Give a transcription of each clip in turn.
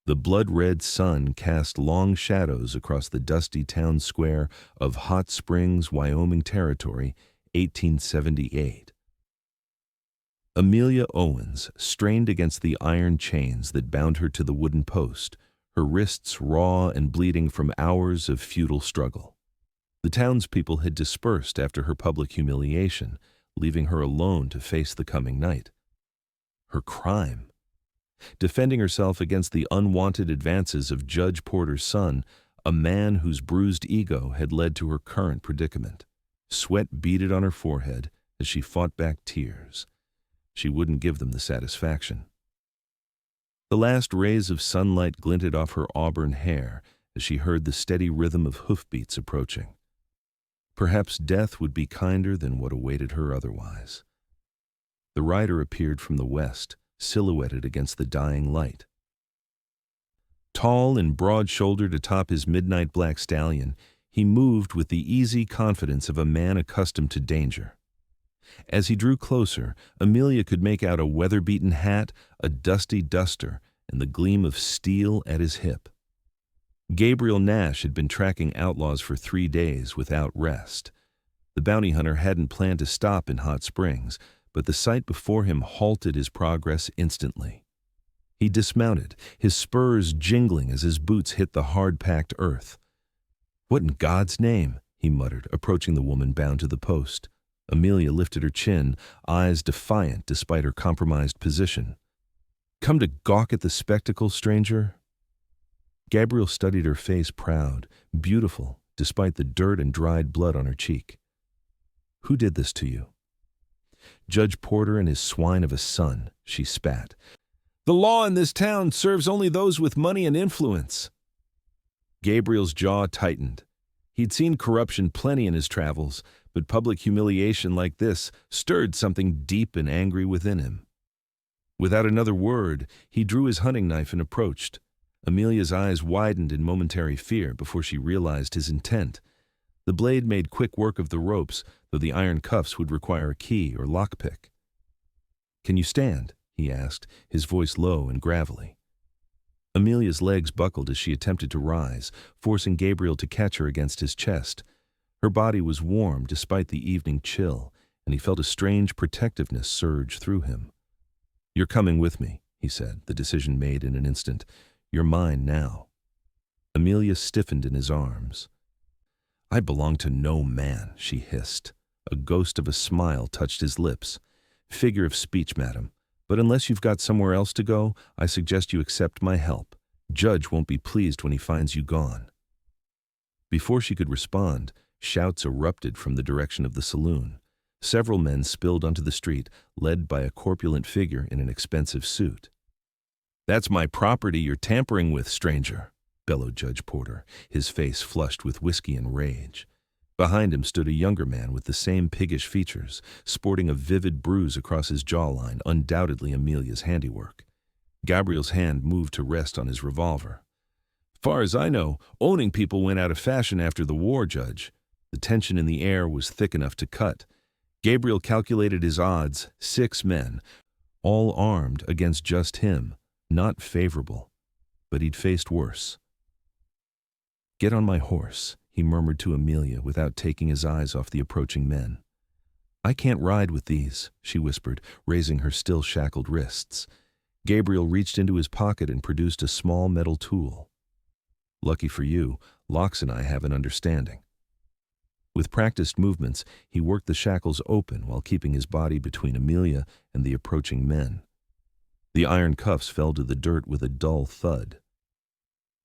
The blood-red sun cast long shadows across the dusty town square of Hot Springs, Wyoming Territory, 1878. Amelia Owens strained against the iron chains that bound her to the wooden post, her wrists raw and bleeding from hours of futile struggle. The townspeople had dispersed after her public humiliation, leaving her alone to face the coming night. Her crime? Defending herself against the unwanted advances of Judge Porter's son, a man whose bruised ego had led to her current predicament. Sweat beaded on her forehead as she fought back tears. She wouldn't give them the satisfaction. The last rays of sunlight glinted off her auburn hair as she heard the steady rhythm of hoofbeats approaching. Perhaps death would be kinder than what awaited her otherwise. The rider appeared from the west, silhouetted against the dying light. Tall and broad-shouldered atop his midnight black stallion, he moved with the easy confidence of a man accustomed to danger. As he drew closer, Amelia could make out a weather-beaten hat, a dusty duster, and the gleam of steel at his hip. Gabriel Nash had been tracking outlaws for 3 days without rest. The bounty hunter hadn't planned to stop in Hot Springs, but the sight before him halted his progress instantly. He dismounted, his spurs jingling as his boots hit the hard-packed earth. "What in God's name?" he muttered, approaching the woman bound to the post. Amelia lifted her chin, eyes defiant despite her compromised position. "Come to gawk at the spectacle, stranger?" Gabriel studied her face, proud, beautiful, despite the dirt and dried blood on her cheek. "Who did this to you?" "Judge Porter and his swine of a son," she spat. "The law in this town serves only those with money and influence." Gabriel's jaw tightened. He'd seen corruption plenty in his travels, but public humiliation like this stirred something deep and angry within him. Without another word, he drew his hunting knife and approached. Amelia's eyes widened in momentary fear before she realized his intent. The blade made quick work of the ropes, though the iron cuffs would require a key or lockpick. "Can you stand?" he asked, his voice low and gravelly. Amelia's legs buckled as she attempted to rise, forcing Gabriel to catch her against his chest. Her body was warm despite the evening chill, and he felt a strange protectiveness surge through him. "You're coming with me," he said, the decision made in an instant. "You're mine now." Amelia stiffened in his arms. "I belong to no man," she hissed. A ghost of a smile touched his lips. "Figure of speech, madam. But unless you've got somewhere else to go, I suggest you accept my help. Judge won't be pleased when he finds you gone." Before she could respond, shouts erupted from the direction of the saloon. Several men spilled onto the street, led by a corpulent figure in an expensive suit. "That's my property you're tampering with, stranger," bellowed Judge Porter, his face flushed with whiskey and rage. Behind him stood a younger man with the same piggish features, sporting a vivid bruise across his jawline, undoubtedly Amelia's handiwork. Gabriel's hand moved to rest on his revolver. "Far as I know, owning people went out of fashion after the war, Judge." The tension in the air was thick enough to cut. Gabriel calculated his odds, 6 men, all armed against just him. Not favorable, but he'd faced worse. "Get on my horse," he murmured to Amelia without taking his eyes off the approaching men. "I can't ride with these," she whispered, raising her still shackled wrists. Gabriel reached into his pocket and produced a small metal tool. "Lucky for you, Locks and I have an understanding." With practiced movements, he worked the shackles open while keeping his body between Amelia and the approaching men. The iron cuffs fell to the dirt with a dull thud.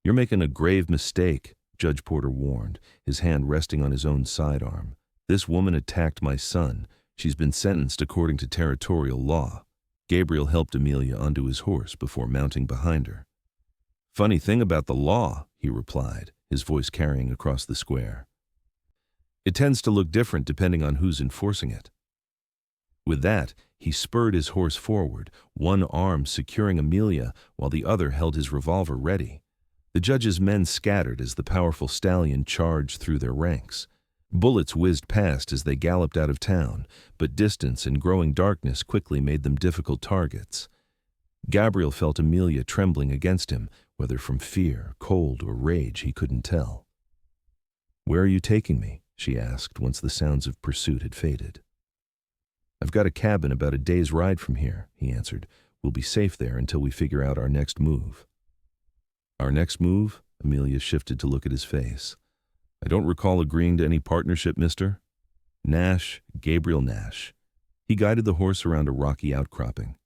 "You're making a grave mistake," Judge Porter warned, his hand resting on his own sidearm. "This woman attacked my son. She's been sentenced according to territorial law." Gabriel helped Amelia onto his horse before mounting behind her. "Funny thing about the law," he replied, his voice carrying across the square. "It tends to look different depending on who's enforcing it." With that, he spurred his horse forward, one arm securing Amelia while the other held his revolver ready. The judge's men scattered as the powerful stallion charged through their ranks. Bullets whizzed past as they galloped out of town, but distance and growing darkness quickly made them difficult targets. Gabriel felt Amelia trembling against him, whether from fear, cold, or rage, he couldn't tell. "Where are you taking me?" she asked once the sounds of pursuit had faded. "I've got a cabin about a day's ride from here," he answered. "We'll be safe there until we figure out our next move." "Our next move?" Amelia shifted to look at his face. "I don't recall agreeing to any partnership, mister." "Nash, Gabriel Nash." He guided the horse around a rocky outcropping.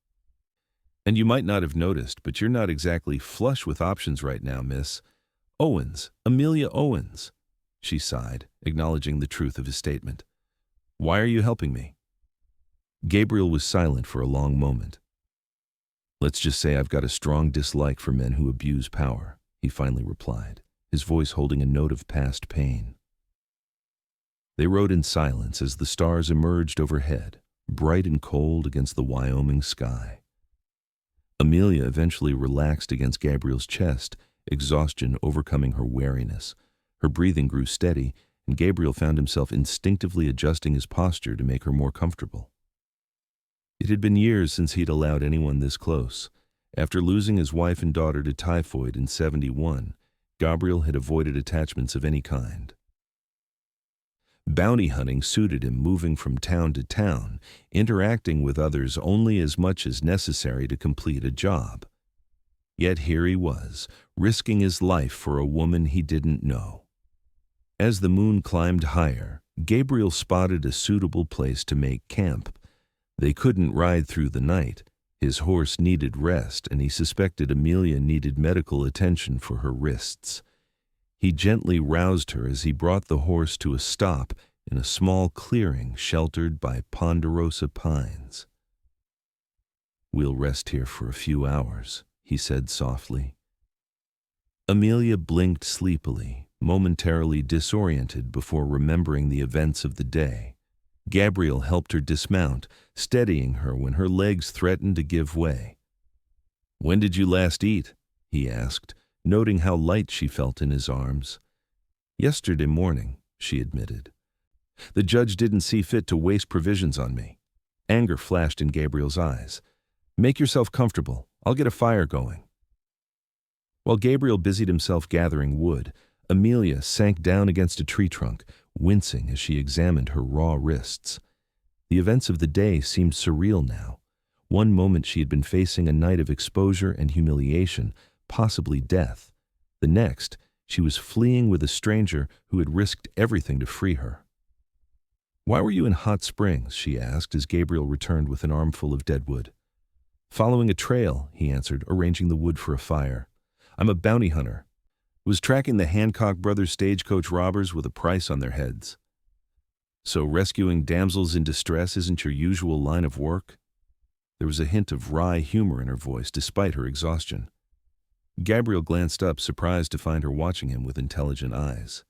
"And you might not have noticed, but you're not exactly flush with options right now, miss. Owens, Amelia Owens." She sighed, acknowledging the truth of his statement. "Why are you helping me?" Gabriel was silent for a long moment. "Let's just say I've got a strong dislike for men who abuse power," he finally replied, his voice holding a note of past pain. They rode in silence as the stars emerged overhead, bright and cold against the Wyoming sky. Amelia eventually relaxed against Gabriel's chest, exhaustion overcoming her wariness. Her breathing grew steady, and Gabriel found himself instinctively adjusting his posture to make her more comfortable. It had been years since he'd allowed anyone this close. After losing his wife and daughter to typhoid in '71, Gabriel had avoided attachments of any kind. Bounty hunting suited him, moving from town to town, interacting with others only as much as necessary to complete a job. Yet here he was, risking his life for a woman he didn't know. As the moon climbed higher, Gabriel spotted a suitable place to make camp. They couldn't ride through the night. His horse needed rest, and he suspected Amelia needed medical attention for her wrists. He gently roused her as he brought the horse to a stop in a small clearing sheltered by ponderosa pines. "We'll rest here for a few hours," he said softly. Amelia blinked sleepily, momentarily disoriented before remembering the events of the day. Gabriel helped her dismount, steadying her when her legs threatened to give way. "When did you last eat?" he asked, noting how light she felt in his arms. "Yesterday morning," she admitted. "The judge didn't see fit to waste provisions on me." Anger flashed in Gabriel's eyes. "Make yourself comfortable. I'll get a fire going." While Gabriel busied himself gathering wood, Amelia sank down against a tree trunk, wincing as she examined her raw wrists. The events of the day seemed surreal now. One moment she had been facing a night of exposure and humiliation, possibly death. The next, she was fleeing with a stranger who had risked everything to free her. "Why were you in Hot Springs?" she asked as Gabriel returned with an armful of deadwood. "Following a trail," he answered, arranging the wood for a fire. "I'm a bounty hunter. Was tracking the Hancock brothers stagecoach robbers with a price on their heads." "So rescuing damsels in distress isn't your usual line of work?" There was a hint of wry humor in her voice despite her exhaustion. Gabriel glanced up, surprised to find her watching him with intelligent eyes.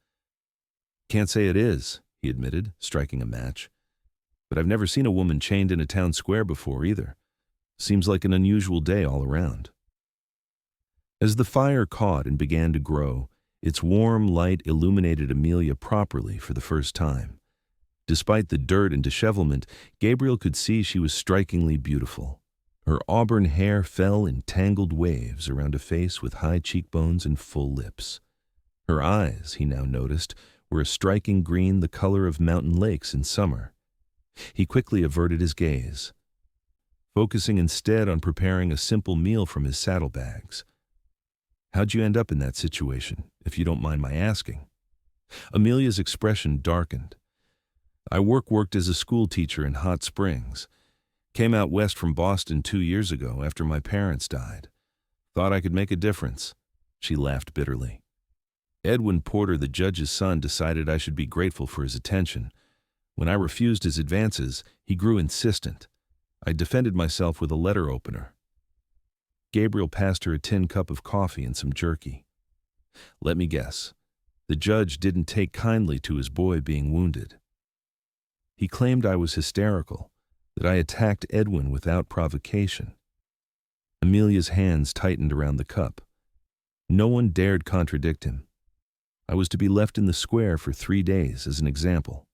"Can't say it is," he admitted, striking a match. "But I've never seen a woman chained in a town square before either. Seems like an unusual day all around." As the fire caught and began to grow, its warm light illuminated Amelia properly for the first time. Despite the dirt and dishevelment, Gabriel could see she was strikingly beautiful. Her auburn hair fell in tangled waves around a face with high cheekbones and full lips. Her eyes, he now noticed, were a striking green, the color of mountain lakes in summer. He quickly averted his gaze, focusing instead on preparing a simple meal from his saddlebags. "How'd you end up in that situation, if you don't mind my asking?" Amelia's expression darkened. "I worked as a schoolteacher in Hot Springs. Came out west from Boston 2 years ago after my parents died. Thought I could make a difference." She laughed bitterly. "Edwin Porter, the judge's son, decided I should be grateful for his attention. When I refused his advances, he grew insistent. I defended myself with a letter opener." Gabriel passed her a tin cup of coffee and some jerky. "Let me guess. The judge didn't take kindly to his boy being wounded." "He claimed I was hysterical, that I attacked Edwin without provocation." Amelia's hands tightened around the cup. No one dared contradict him. "I was to be left in the square for 3 days as an example.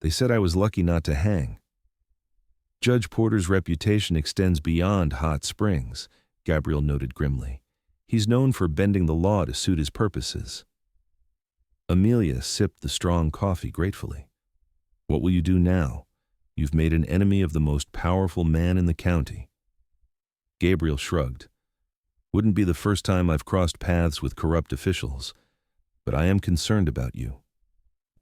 They said I was lucky not to hang." Judge Porter's reputation extends beyond hot springs, Gabriel noted grimly. He's known for bending the law to suit his purposes. Amelia sipped the strong coffee gratefully. What will you do now? You've made an enemy of the most powerful man in the county. Gabriel shrugged. Wouldn't be the first time I've crossed paths with corrupt officials, but I am concerned about you.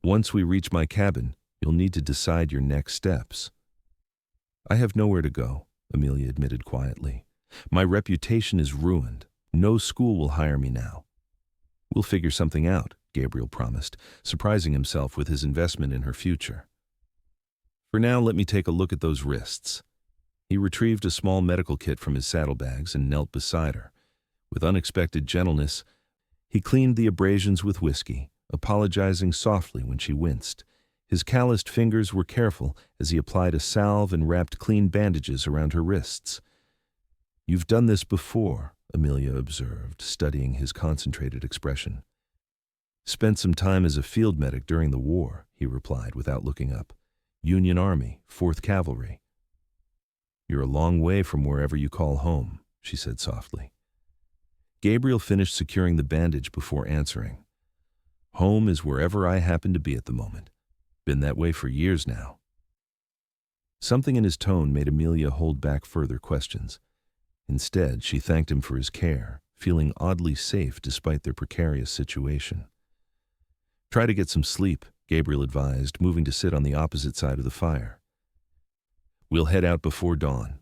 Once we reach my cabin, you'll need to decide your next steps. I have nowhere to go, Amelia admitted quietly. My reputation is ruined. No school will hire me now. We'll figure something out, Gabriel promised, surprising himself with his investment in her future. For now, let me take a look at those wrists. He retrieved a small medical kit from his saddlebags and knelt beside her. With unexpected gentleness, he cleaned the abrasions with whiskey, apologizing softly when she winced. His calloused fingers were careful as he applied a salve and wrapped clean bandages around her wrists. You've done this before, Amelia observed, studying his concentrated expression. Spent some time as a field medic during the war, he replied without looking up. Union Army, 4th Cavalry. You're a long way from wherever you call home, she said softly. Gabriel finished securing the bandage before answering. Home is wherever I happen to be at the moment. Been that way for years now. Something in his tone made Amelia hold back further questions. Instead, she thanked him for his care, feeling oddly safe despite their precarious situation. Try to get some sleep, Gabriel advised, moving to sit on the opposite side of the fire. We'll head out before dawn.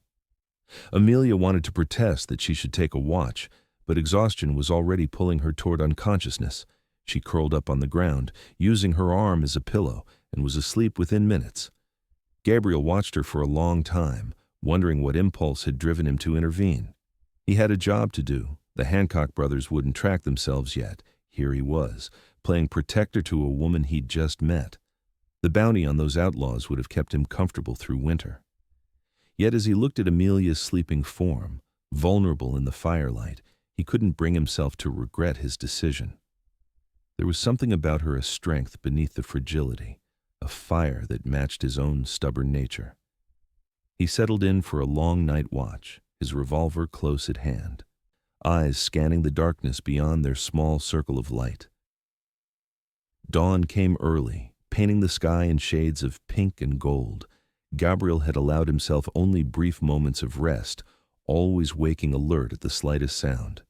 Amelia wanted to protest that she should take a watch, but exhaustion was already pulling her toward unconsciousness. She curled up on the ground, using her arm as a pillow, and was asleep within minutes. Gabriel watched her for a long time, wondering what impulse had driven him to intervene. He had a job to do. The Hancock brothers wouldn't track themselves yet. Here he was, playing protector to a woman he'd just met. The bounty on those outlaws would have kept him comfortable through winter. Yet as he looked at Amelia's sleeping form, vulnerable in the firelight, he couldn't bring himself to regret his decision. There was something about her, a strength beneath the fragility, a fire that matched his own stubborn nature. He settled in for a long night watch, his revolver close at hand, eyes scanning the darkness beyond their small circle of light. Dawn came early, painting the sky in shades of pink and gold. Gabriel had allowed himself only brief moments of rest, always waking alert at the slightest sound.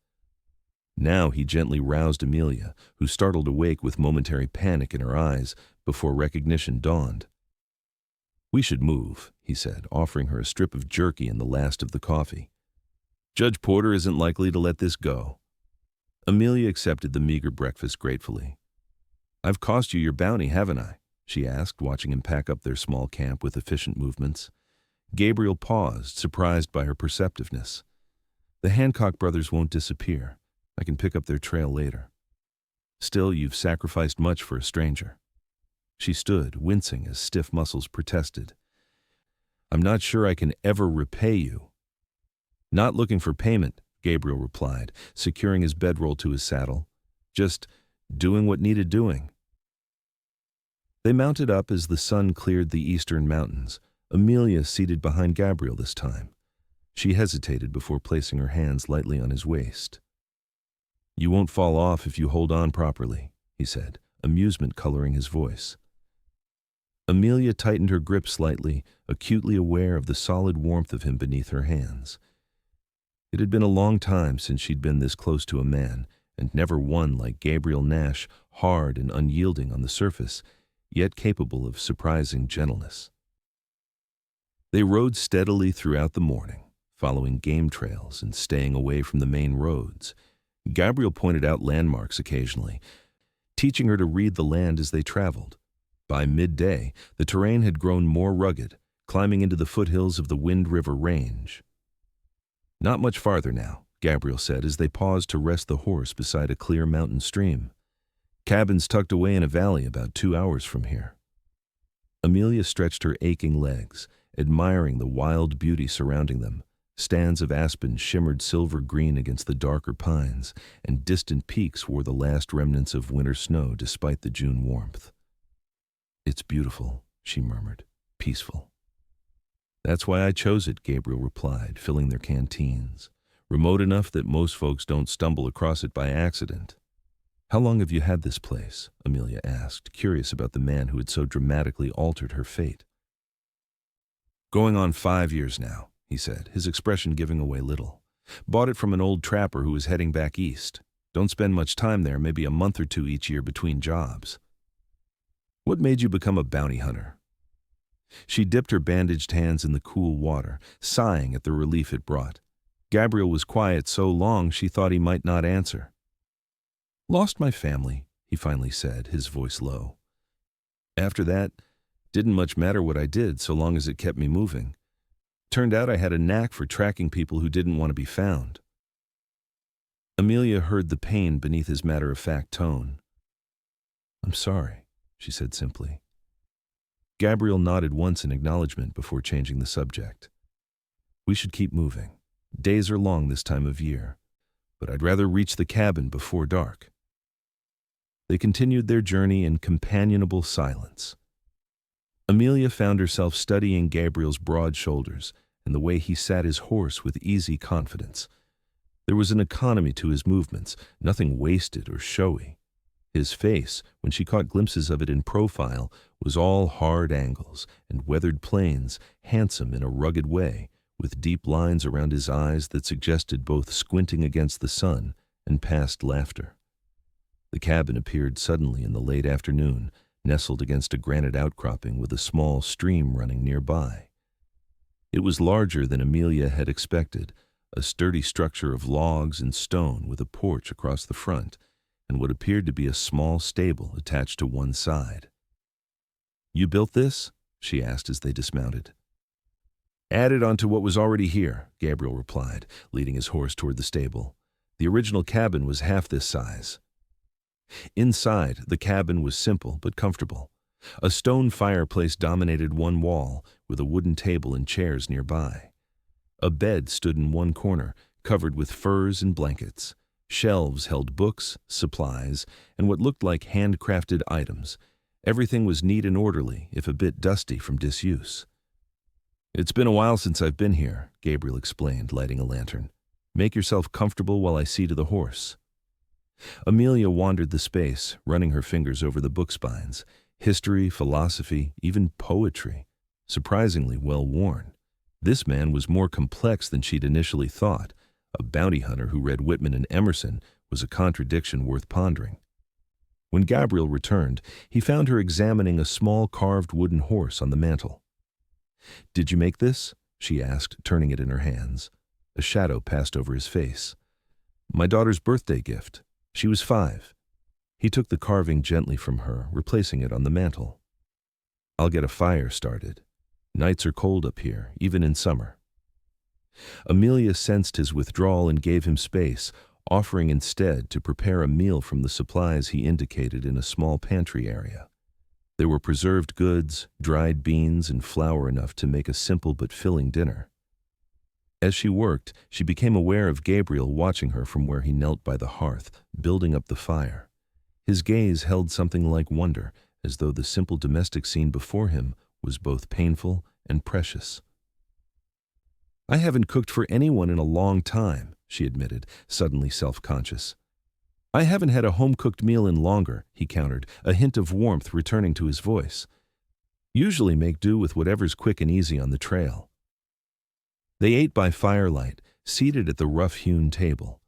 Now he gently roused Amelia, who startled awake with momentary panic in her eyes before recognition dawned. We should move, he said, offering her a strip of jerky and the last of the coffee. Judge Porter isn't likely to let this go. Amelia accepted the meager breakfast gratefully. I've cost you your bounty, haven't I? She asked, watching him pack up their small camp with efficient movements. Gabriel paused, surprised by her perceptiveness. The Hancock brothers won't disappear. I can pick up their trail later. Still, you've sacrificed much for a stranger. She stood, wincing as stiff muscles protested. I'm not sure I can ever repay you. Not looking for payment, Gabriel replied, securing his bedroll to his saddle. Just doing what needed doing. They mounted up as the sun cleared the eastern mountains, Amelia seated behind Gabriel this time. She hesitated before placing her hands lightly on his waist. You won't fall off if you hold on properly, he said, amusement coloring his voice. Amelia tightened her grip slightly, acutely aware of the solid warmth of him beneath her hands. It had been a long time since she'd been this close to a man, and never one like Gabriel Nash, hard and unyielding on the surface, yet capable of surprising gentleness. They rode steadily throughout the morning, following game trails and staying away from the main roads. Gabriel pointed out landmarks occasionally, teaching her to read the land as they traveled. By midday, the terrain had grown more rugged, climbing into the foothills of the Wind River Range. Not much farther now, Gabriel said as they paused to rest the horse beside a clear mountain stream. Cabins tucked away in a valley about 2 hours from here. Amelia stretched her aching legs, admiring the wild beauty surrounding them. Stands of aspen shimmered silver green against the darker pines, and distant peaks wore the last remnants of winter snow despite the June warmth. It's beautiful, she murmured, peaceful. That's why I chose it, Gabriel replied, filling their canteens. Remote enough that most folks don't stumble across it by accident. How long have you had this place? Amelia asked, curious about the man who had so dramatically altered her fate. Going on 5 years now, he said, his expression giving away little. Bought it from an old trapper who was heading back east. Don't spend much time there, maybe a month or two each year between jobs. What made you become a bounty hunter? She dipped her bandaged hands in the cool water, sighing at the relief it brought. Gabriel was quiet so long she thought he might not answer. Lost my family, he finally said, his voice low. After that, didn't much matter what I did so long as it kept me moving. Turned out I had a knack for tracking people who didn't want to be found. Amelia heard the pain beneath his matter-of-fact tone. I'm sorry, she said simply. Gabriel nodded once in acknowledgement before changing the subject. We should keep moving. Days are long this time of year, but I'd rather reach the cabin before dark. They continued their journey in companionable silence. Amelia found herself studying Gabriel's broad shoulders and the way he sat his horse with easy confidence. There was an economy to his movements, nothing wasted or showy. His face, when she caught glimpses of it in profile, was all hard angles and weathered planes, handsome in a rugged way, with deep lines around his eyes that suggested both squinting against the sun and past laughter. The cabin appeared suddenly in the late afternoon, nestled against a granite outcropping with a small stream running nearby. It was larger than Amelia had expected, a sturdy structure of logs and stone with a porch across the front, and what appeared to be a small stable attached to one side. You built this? She asked as they dismounted. Added onto what was already here, Gabriel replied, leading his horse toward the stable. The original cabin was half this size. Inside, the cabin was simple but comfortable. A stone fireplace dominated one wall, with a wooden table and chairs nearby. A bed stood in one corner, covered with furs and blankets. Shelves held books, supplies, and what looked like handcrafted items. Everything was neat and orderly, if a bit dusty from disuse. It's been a while since I've been here, Gabriel explained, lighting a lantern. Make yourself comfortable while I see to the horse. Amelia wandered the space, running her fingers over the book spines. History, philosophy, even poetry. Surprisingly well worn. This man was more complex than she'd initially thought. A bounty hunter who read Whitman and Emerson was a contradiction worth pondering. When Gabriel returned, he found her examining a small carved wooden horse on the mantel. Did you make this? She asked, turning it in her hands. A shadow passed over his face. My daughter's birthday gift. She was 5. He took the carving gently from her, replacing it on the mantel. I'll get a fire started. Nights are cold up here, even in summer. Amelia sensed his withdrawal and gave him space, offering instead to prepare a meal from the supplies he indicated in a small pantry area. There were preserved goods, dried beans, and flour enough to make a simple but filling dinner. As she worked, she became aware of Gabriel watching her from where he knelt by the hearth, building up the fire. His gaze held something like wonder, as though the simple domestic scene before him was both painful and precious. I haven't cooked for anyone in a long time, she admitted, suddenly self-conscious. I haven't had a home-cooked meal in longer, he countered, a hint of warmth returning to his voice. Usually make do with whatever's quick and easy on the trail. They ate by firelight, seated at the rough-hewn table.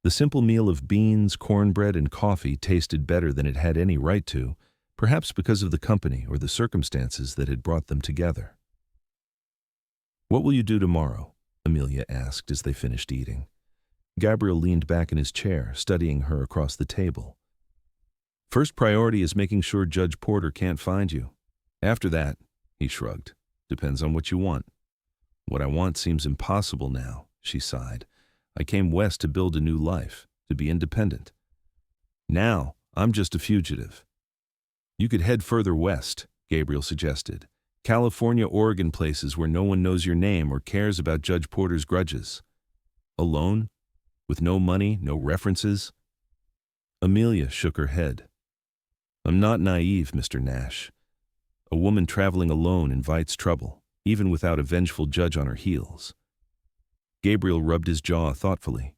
The simple meal of beans, cornbread, and coffee tasted better than it had any right to, perhaps because of the company or the circumstances that had brought them together. What will you do tomorrow? Amelia asked as they finished eating. Gabriel leaned back in his chair, studying her across the table. First priority is making sure Judge Porter can't find you. After that, he shrugged, depends on what you want. What I want seems impossible now, she sighed. I came west to build a new life, to be independent. Now, I'm just a fugitive. You could head further west, Gabriel suggested. California, Oregon, places where no one knows your name or cares about Judge Porter's grudges. Alone? With no money, no references? Amelia shook her head. I'm not naive, Mr. Nash. A woman traveling alone invites trouble. even without a vengeful judge on her heels. Gabriel rubbed his jaw thoughtfully.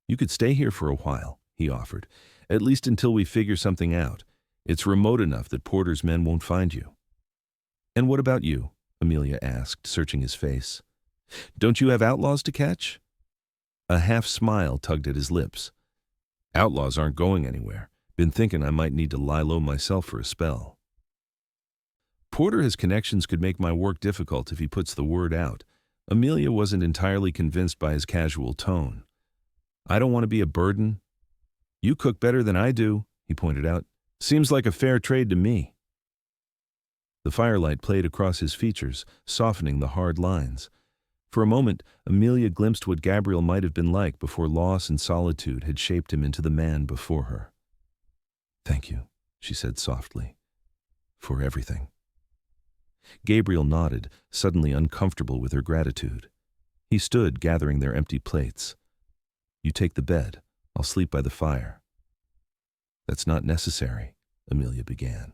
"You could stay here for a while," he offered, "at least until we figure something out. It's remote enough that Porter's men won't find you." "And what about you?" Amelia asked, searching his face. "Don't you have outlaws to catch?" A half-smile tugged at his lips. "Outlaws aren't going anywhere. Been thinking I might need to lie low myself for a spell." "Porter has connections could make my work difficult if he puts the word out." Amelia wasn't entirely convinced by his casual tone. "I don't want to be a burden." "You cook better than I do," he pointed out. "Seems like a fair trade to me." The firelight played across his features, softening the hard lines. For a moment, Amelia glimpsed what Gabriel might have been like before loss and solitude had shaped him into the man before her. "Thank you," she said softly, "for everything." Gabriel nodded, suddenly uncomfortable with her gratitude. He stood, gathering their empty plates. "You take the bed. I'll sleep by the fire." "That's not necessary," Amelia began.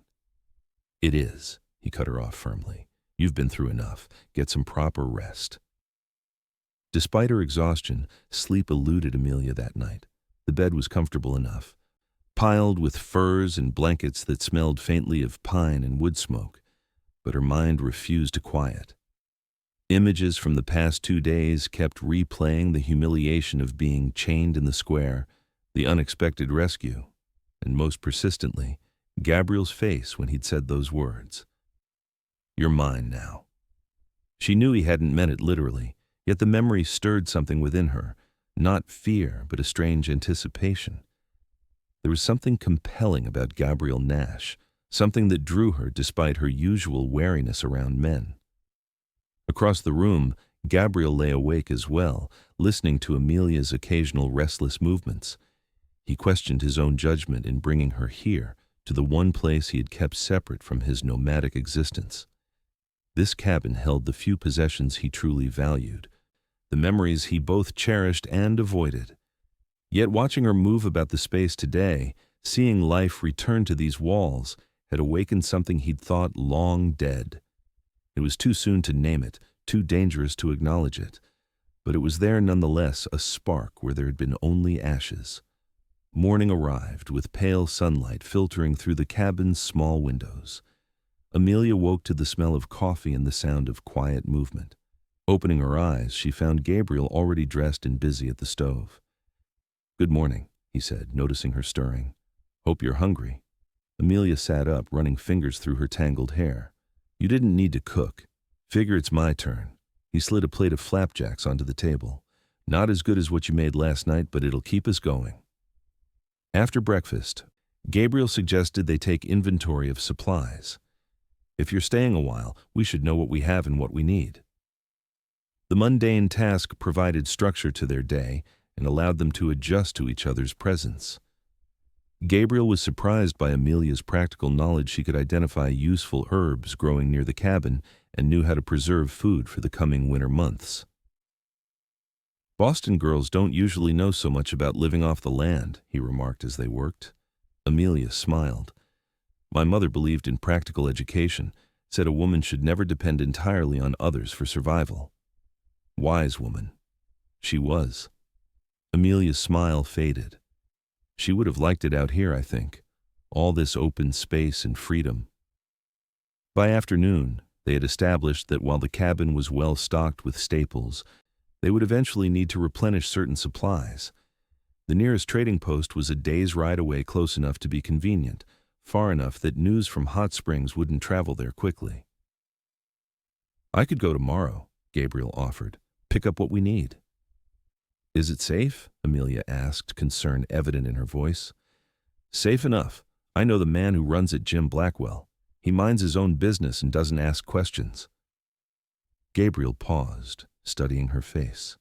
"It is," he cut her off firmly. "You've been through enough. Get some proper rest." Despite her exhaustion, sleep eluded Amelia that night. The bed was comfortable enough, piled with furs and blankets that smelled faintly of pine and wood smoke, but her mind refused to quiet. Images from the past 2 days kept replaying the humiliation of being chained in the square, the unexpected rescue, and most persistently, Gabriel's face when he'd said those words. "You're mine now." She knew he hadn't meant it literally, yet the memory stirred something within her, not fear, but a strange anticipation. There was something compelling about Gabriel Nash, something that drew her despite her usual wariness around men. Across the room, Gabriel lay awake as well, listening to Amelia's occasional restless movements. He questioned his own judgment in bringing her here, to the one place he had kept separate from his nomadic existence. This cabin held the few possessions he truly valued, the memories he both cherished and avoided. Yet watching her move about the space today, seeing life return to these walls, had awakened something he'd thought long dead. It was too soon to name it, too dangerous to acknowledge it, but it was there nonetheless, a spark where there had been only ashes. Morning arrived, with pale sunlight filtering through the cabin's small windows. Amelia woke to the smell of coffee and the sound of quiet movement. Opening her eyes, she found Gabriel already dressed and busy at the stove. "Good morning," he said, noticing her stirring. "Hope you're hungry." Amelia sat up, running fingers through her tangled hair. "You didn't need to cook. Figure it's my turn." He slid a plate of flapjacks onto the table. "Not as good as what you made last night, but it'll keep us going." After breakfast, Gabriel suggested they take inventory of supplies. "If you're staying a while, we should know what we have and what we need." The mundane task provided structure to their day and allowed them to adjust to each other's presence. Gabriel was surprised by Amelia's practical knowledge. She could identify useful herbs growing near the cabin and knew how to preserve food for the coming winter months. "Boston girls don't usually know so much about living off the land," he remarked as they worked. Amelia smiled. "My mother believed in practical education, said a woman should never depend entirely on others for survival." Wise woman. She was. Amelia's smile faded. She would have liked it out here, I think. All this open space and freedom. By afternoon, they had established that while the cabin was well stocked with staples, they would eventually need to replenish certain supplies. The nearest trading post was a day's ride away, close enough to be convenient, far enough that news from Hot Springs wouldn't travel there quickly. "I could go tomorrow," Gabriel offered. "Pick up what we need." "Is it safe?" Amelia asked, concern evident in her voice. "Safe enough. I know the man who runs it, Jim Blackwell. He minds his own business and doesn't ask questions." Gabriel paused, studying her face.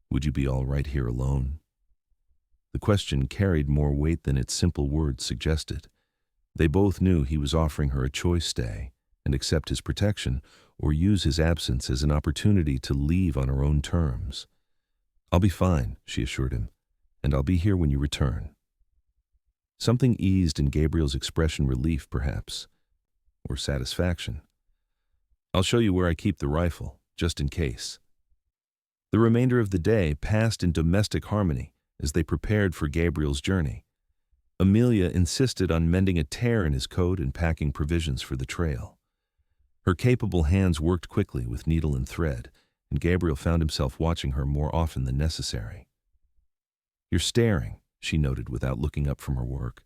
"Would you be all right here alone?" The question carried more weight than its simple words suggested. They both knew he was offering her a choice: stay and accept his protection, or use his absence as an opportunity to leave on her own terms. "I'll be fine," she assured him, "and I'll be here when you return." Something eased in Gabriel's expression, relief perhaps, or satisfaction. I'll show you where I keep the rifle, just in case." The remainder of the day passed in domestic harmony as they prepared for Gabriel's journey. Amelia insisted on mending a tear in his coat and packing provisions for the trail. Her capable hands worked quickly with needle and thread, and Gabriel found himself watching her more often than necessary. "You're staring," she noted without looking up from her work.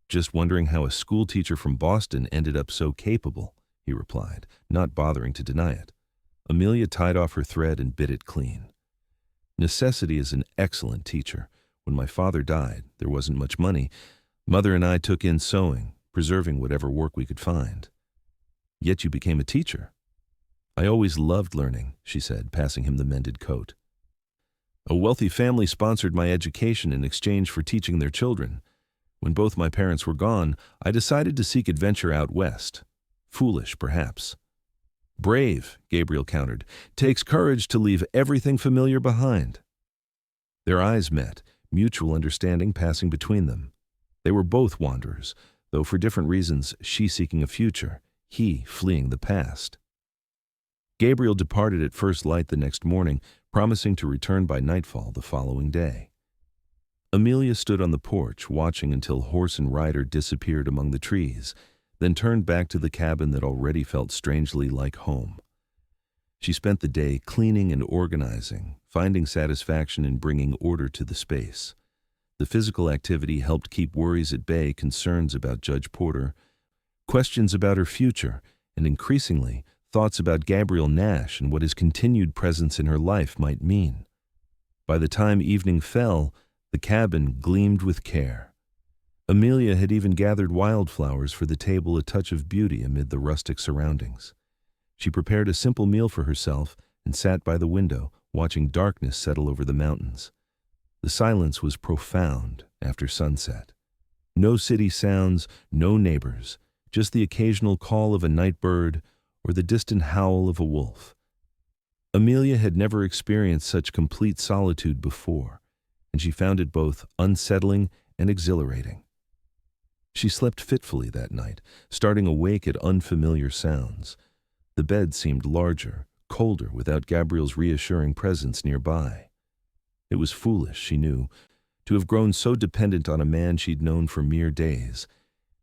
"Just wondering how a schoolteacher from Boston ended up so capable," he replied, not bothering to deny it. Amelia tied off her thread and bit it clean. "Necessity is an excellent teacher. When my father died, there wasn't much money. Mother and I took in sewing, preserving whatever work we could find." "Yet you became a teacher." "I always loved learning," she said, passing him the mended coat. "A wealthy family sponsored my education in exchange for teaching their children. When both my parents were gone, I decided to seek adventure out west. Foolish, perhaps." "Brave," Gabriel countered. "Takes courage to leave everything familiar behind." Their eyes met, mutual understanding passing between them. They were both wanderers, though for different reasons, she seeking a future, he fleeing the past. Gabriel departed at first light the next morning, promising to return by nightfall the following day. Amelia stood on the porch, watching until horse and rider disappeared among the trees, then turned back to the cabin that already felt strangely like home. She spent the day cleaning and organizing, finding satisfaction in bringing order to the space. The physical activity helped keep worries at bay, concerns about Judge Porter, questions about her future, and increasingly, thoughts about Gabriel Nash and what his continued presence in her life might mean. By the time evening fell, the cabin gleamed with care. Amelia had even gathered wildflowers for the table, a touch of beauty amid the rustic surroundings. She prepared a simple meal for herself and sat by the window, watching darkness settle over the mountains. The silence was profound after sunset. No city sounds, no neighbors, just the occasional call of a night bird or the distant howl of a wolf. Amelia had never experienced such complete solitude before, and she found it both unsettling and exhilarating. She slept fitfully that night, starting awake at unfamiliar sounds. The bed seemed larger, colder, without Gabriel's reassuring presence nearby. It was foolish, she knew, to have grown so dependent on a man she'd known for mere days,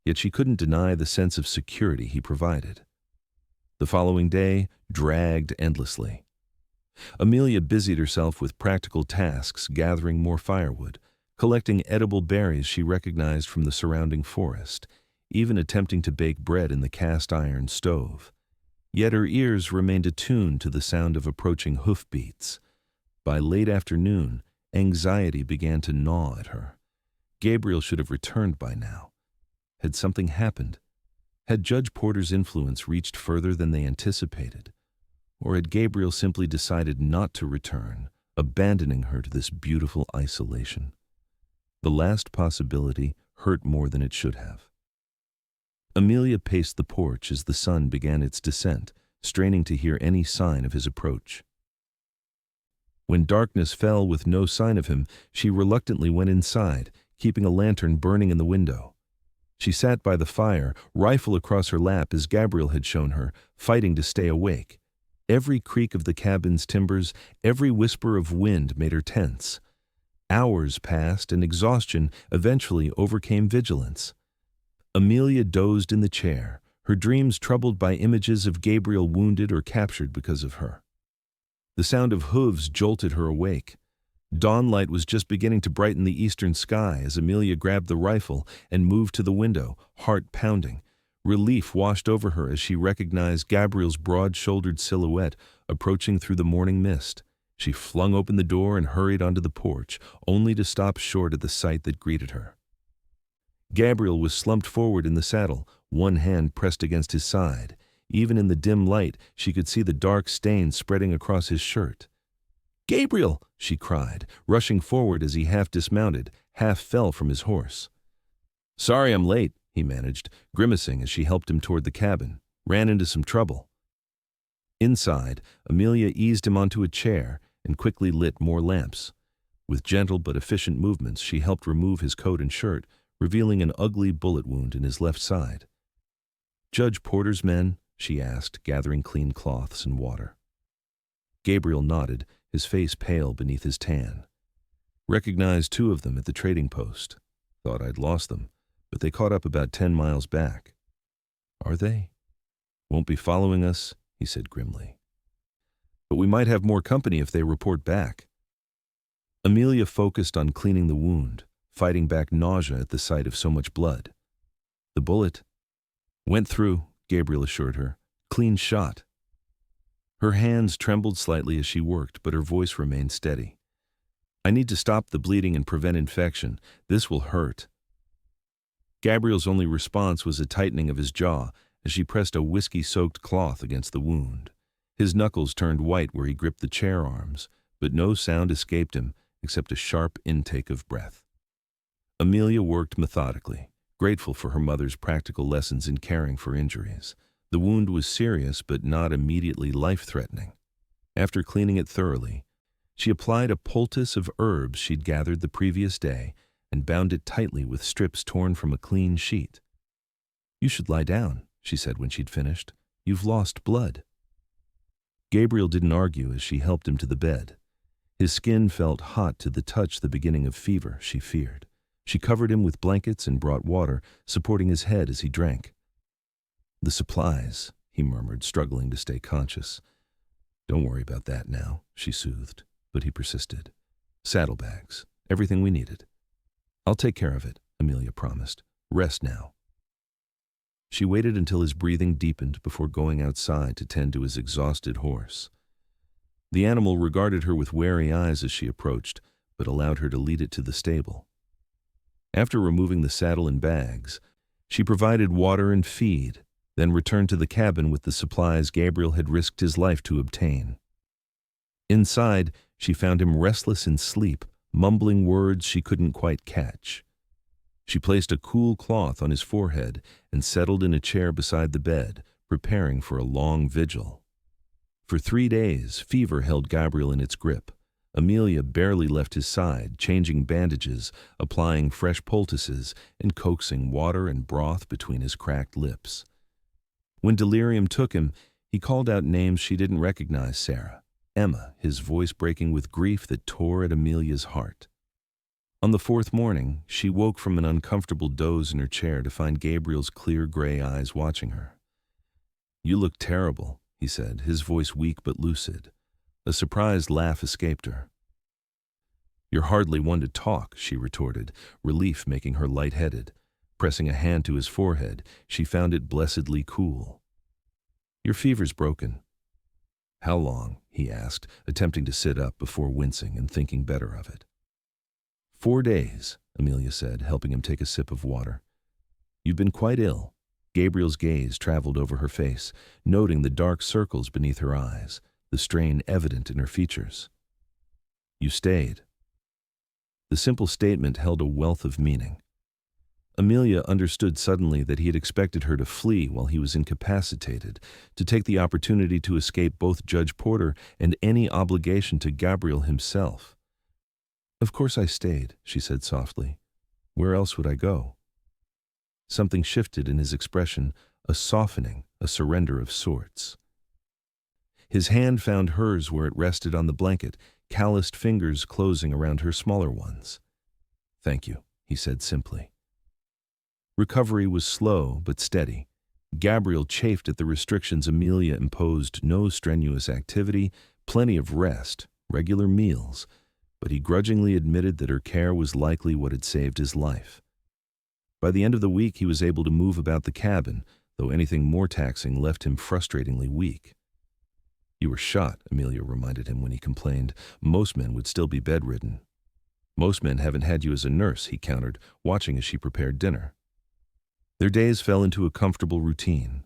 yet she couldn't deny the sense of security he provided. The following day dragged endlessly. Amelia busied herself with practical tasks, gathering more firewood, collecting edible berries she recognized from the surrounding forest, even attempting to bake bread in the cast-iron stove. Yet her ears remained attuned to the sound of approaching hoofbeats. By late afternoon, anxiety began to gnaw at her. Gabriel should have returned by now. Had something happened? Had Judge Porter's influence reached further than they anticipated? Or had Gabriel simply decided not to return, abandoning her to this beautiful isolation? The last possibility hurt more than it should have. Amelia paced the porch as the sun began its descent, straining to hear any sign of his approach. When darkness fell with no sign of him, she reluctantly went inside, keeping a lantern burning in the window. She sat by the fire, rifle across her lap as Gabriel had shown her, fighting to stay awake. Every creak of the cabin's timbers, every whisper of wind made her tense. Hours passed, and exhaustion eventually overcame vigilance. Amelia dozed in the chair, her dreams troubled by images of Gabriel wounded or captured because of her. The sound of hooves jolted her awake. Dawnlight was just beginning to brighten the eastern sky as Amelia grabbed the rifle and moved to the window, heart pounding. Relief washed over her as she recognized Gabriel's broad-shouldered silhouette approaching through the morning mist. She flung open the door and hurried onto the porch, only to stop short at the sight that greeted her. Gabriel was slumped forward in the saddle, one hand pressed against his side. Even in the dim light, she could see the dark stains spreading across his shirt. "Gabriel!" she cried, rushing forward as he half dismounted, half fell from his horse. "Sorry I'm late," he managed, grimacing as she helped him toward the cabin. "Ran into some trouble." Inside, Amelia eased him onto a chair and quickly lit more lamps. With gentle but efficient movements, she helped remove his coat and shirt, revealing an ugly bullet wound in his left side. "Judge Porter's men," she asked, gathering clean cloths and water. Gabriel nodded, his face pale beneath his tan. Recognized 2 of them at the trading post. Thought I'd lost them, but they caught up about 10 miles back. Are they? Won't be following us, he said grimly. But we might have more company if they report back. Amelia focused on cleaning the wound, fighting back nausea at the sight of so much blood. The bullet went through, Gabriel assured her. Clean shot. Her hands trembled slightly as she worked, but her voice remained steady. I need to stop the bleeding and prevent infection. This will hurt. Gabriel's only response was a tightening of his jaw as she pressed a whiskey-soaked cloth against the wound. His knuckles turned white where he gripped the chair arms, but no sound escaped him except a sharp intake of breath. Amelia worked methodically, grateful for her mother's practical lessons in caring for injuries. The wound was serious but not immediately life-threatening. After cleaning it thoroughly, she applied a poultice of herbs she'd gathered the previous day and bound it tightly with strips torn from a clean sheet. You should lie down, she said when she'd finished. You've lost blood. Gabriel didn't argue as she helped him to the bed. His skin felt hot to the touch, the beginning of fever, she feared. She covered him with blankets and brought water, supporting his head as he drank. The supplies, he murmured, struggling to stay conscious. Don't worry about that now, she soothed, but he persisted. Saddlebags, everything we needed. I'll take care of it, Amelia promised. Rest now. She waited until his breathing deepened before going outside to tend to his exhausted horse. The animal regarded her with wary eyes as she approached, but allowed her to lead it to the stable. After removing the saddle and bags, she provided water and feed, then returned to the cabin with the supplies Gabriel had risked his life to obtain. Inside, she found him restless in sleep, mumbling words she couldn't quite catch. She placed a cool cloth on his forehead and settled in a chair beside the bed, preparing for a long vigil. For 3 days, fever held Gabriel in its grip. Amelia barely left his side, changing bandages, applying fresh poultices, and coaxing water and broth between his cracked lips. When delirium took him, he called out names she didn't recognize: Sarah, Emma, his voice breaking with grief that tore at Amelia's heart. On the 4th morning, she woke from an uncomfortable doze in her chair to find Gabriel's clear gray eyes watching her. You look terrible, he said, his voice weak but lucid. A surprised laugh escaped her. You're hardly one to talk, she retorted, relief making her lightheaded. Pressing a hand to his forehead, she found it blessedly cool. Your fever's broken. How long? He asked, attempting to sit up before wincing and thinking better of it. 4 days, Amelia said, helping him take a sip of water. You've been quite ill. Gabriel's gaze traveled over her face, noting the dark circles beneath her eyes, the strain evident in her features. You stayed. The simple statement held a wealth of meaning. Amelia understood suddenly that he had expected her to flee while he was incapacitated, to take the opportunity to escape both Judge Porter and any obligation to Gabriel himself. Of course I stayed, she said softly. Where else would I go? Something shifted in his expression, a softening, a surrender of sorts. His hand found hers where it rested on the blanket, calloused fingers closing around her smaller ones. Thank you, he said simply. Recovery was slow but steady. Gabriel chafed at the restrictions Amelia imposed: no strenuous activity, plenty of rest, regular meals, but he grudgingly admitted that her care was likely what had saved his life. By the end of the week, he was able to move about the cabin, though anything more taxing left him frustratingly weak. You were shot, Amelia reminded him when he complained. Most men would still be bedridden. Most men haven't had you as a nurse, he countered, watching as she prepared dinner. Their days fell into a comfortable routine.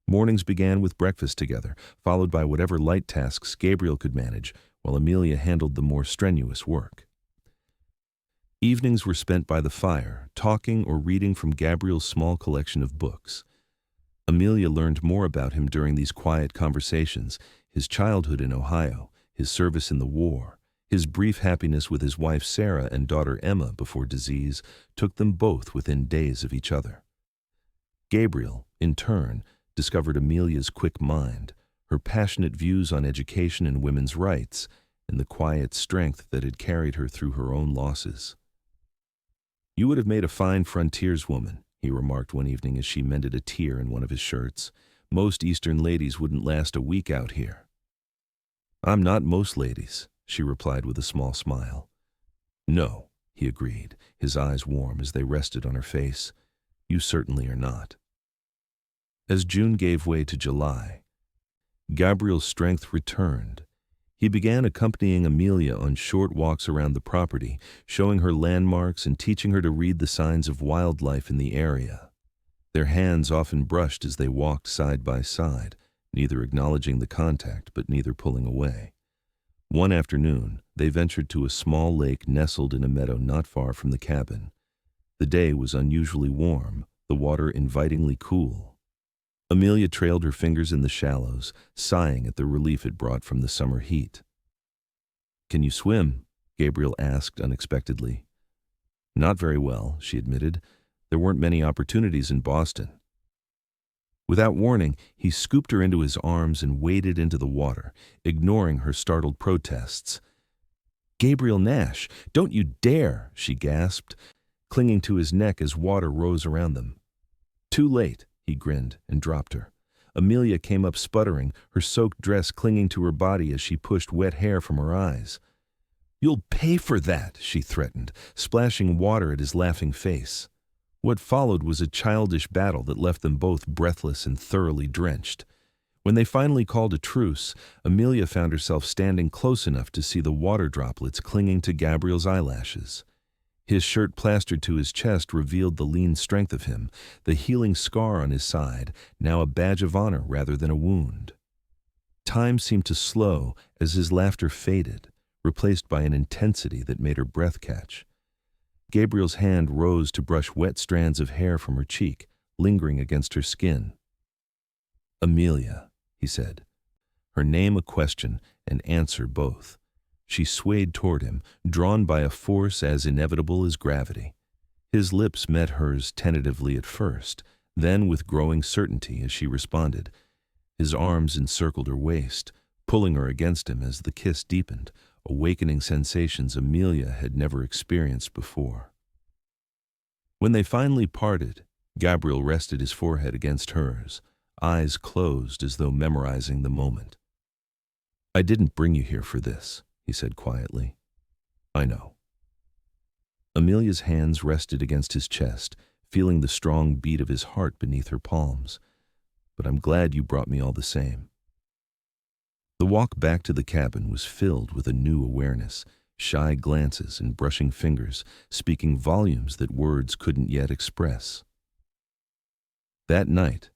Mornings began with breakfast together, followed by whatever light tasks Gabriel could manage, while Amelia handled the more strenuous work. Evenings were spent by the fire, talking or reading from Gabriel's small collection of books. Amelia learned more about him during these quiet conversations: his childhood in Ohio, his service in the war, his brief happiness with his wife Sarah and daughter Emma before disease took them both within days of each other. Gabriel, in turn, discovered Amelia's quick mind, her passionate views on education and women's rights, and the quiet strength that had carried her through her own losses. "You would have made a fine frontierswoman," he remarked one evening as she mended a tear in one of his shirts. "Most Eastern ladies wouldn't last a week out here." "I'm not most ladies," she replied with a small smile. "No," he agreed, his eyes warm as they rested on her face. "You certainly are not." As June gave way to July, Gabriel's strength returned. He began accompanying Amelia on short walks around the property, showing her landmarks and teaching her to read the signs of wildlife in the area. Their hands often brushed as they walked side by side, neither acknowledging the contact but neither pulling away. One afternoon, they ventured to a small lake nestled in a meadow not far from the cabin. The day was unusually warm, the water invitingly cool. Amelia trailed her fingers in the shallows, sighing at the relief it brought from the summer heat. "Can you swim?" Gabriel asked unexpectedly. "Not very well," she admitted. "There weren't many opportunities in Boston." Without warning, he scooped her into his arms and waded into the water, ignoring her startled protests. "Gabriel Nash, don't you dare!" she gasped, clinging to his neck as water rose around them. "Too late," he grinned and dropped her. Amelia came up sputtering, her soaked dress clinging to her body as she pushed wet hair from her eyes. "You'll pay for that," she threatened, splashing water at his laughing face. What followed was a childish battle that left them both breathless and thoroughly drenched. When they finally called a truce, Amelia found herself standing close enough to see the water droplets clinging to Gabriel's eyelashes. His shirt plastered to his chest revealed the lean strength of him, the healing scar on his side, now a badge of honor rather than a wound. Time seemed to slow as his laughter faded, replaced by an intensity that made her breath catch. Gabriel's hand rose to brush wet strands of hair from her cheek, lingering against her skin. "Amelia," he said, her name a question and answer both. She swayed toward him, drawn by a force as inevitable as gravity. His lips met hers tentatively at first, then with growing certainty as she responded. His arms encircled her waist, pulling her against him as the kiss deepened, awakening sensations Amelia had never experienced before. When they finally parted, Gabriel rested his forehead against hers, eyes closed as though memorizing the moment. "I didn't bring you here for this," he said quietly. "I know." Amelia's hands rested against his chest, feeling the strong beat of his heart beneath her palms. "But I'm glad you brought me all the same." The walk back to the cabin was filled with a new awareness, shy glances and brushing fingers, speaking volumes that words couldn't yet express. That night,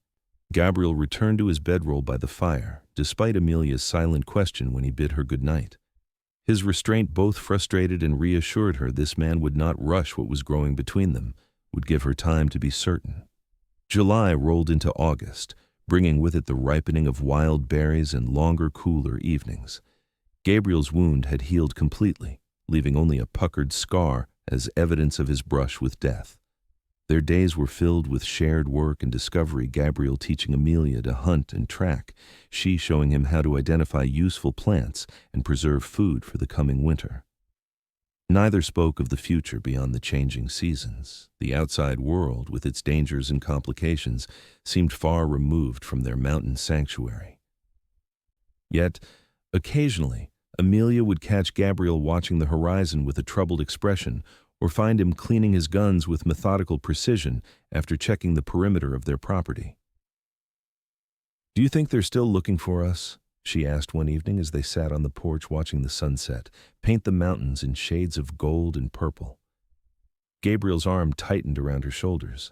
Gabriel returned to his bedroll by the fire, despite Amelia's silent question when he bid her good night. His restraint both frustrated and reassured her this man would not rush what was growing between them, would give her time to be certain. July rolled into August, bringing with it the ripening of wild berries and longer, cooler evenings. Gabriel's wound had healed completely, leaving only a puckered scar as evidence of his brush with death. Their days were filled with shared work and discovery, Gabriel teaching Amelia to hunt and track, she showing him how to identify useful plants and preserve food for the coming winter. Neither spoke of the future beyond the changing seasons. The outside world, with its dangers and complications, seemed far removed from their mountain sanctuary. Yet, occasionally, Amelia would catch Gabriel watching the horizon with a troubled expression, or find him cleaning his guns with methodical precision after checking the perimeter of their property. "Do you think they're still looking for us?" she asked one evening as they sat on the porch watching the sunset paint the mountains in shades of gold and purple. Gabriel's arm tightened around her shoulders.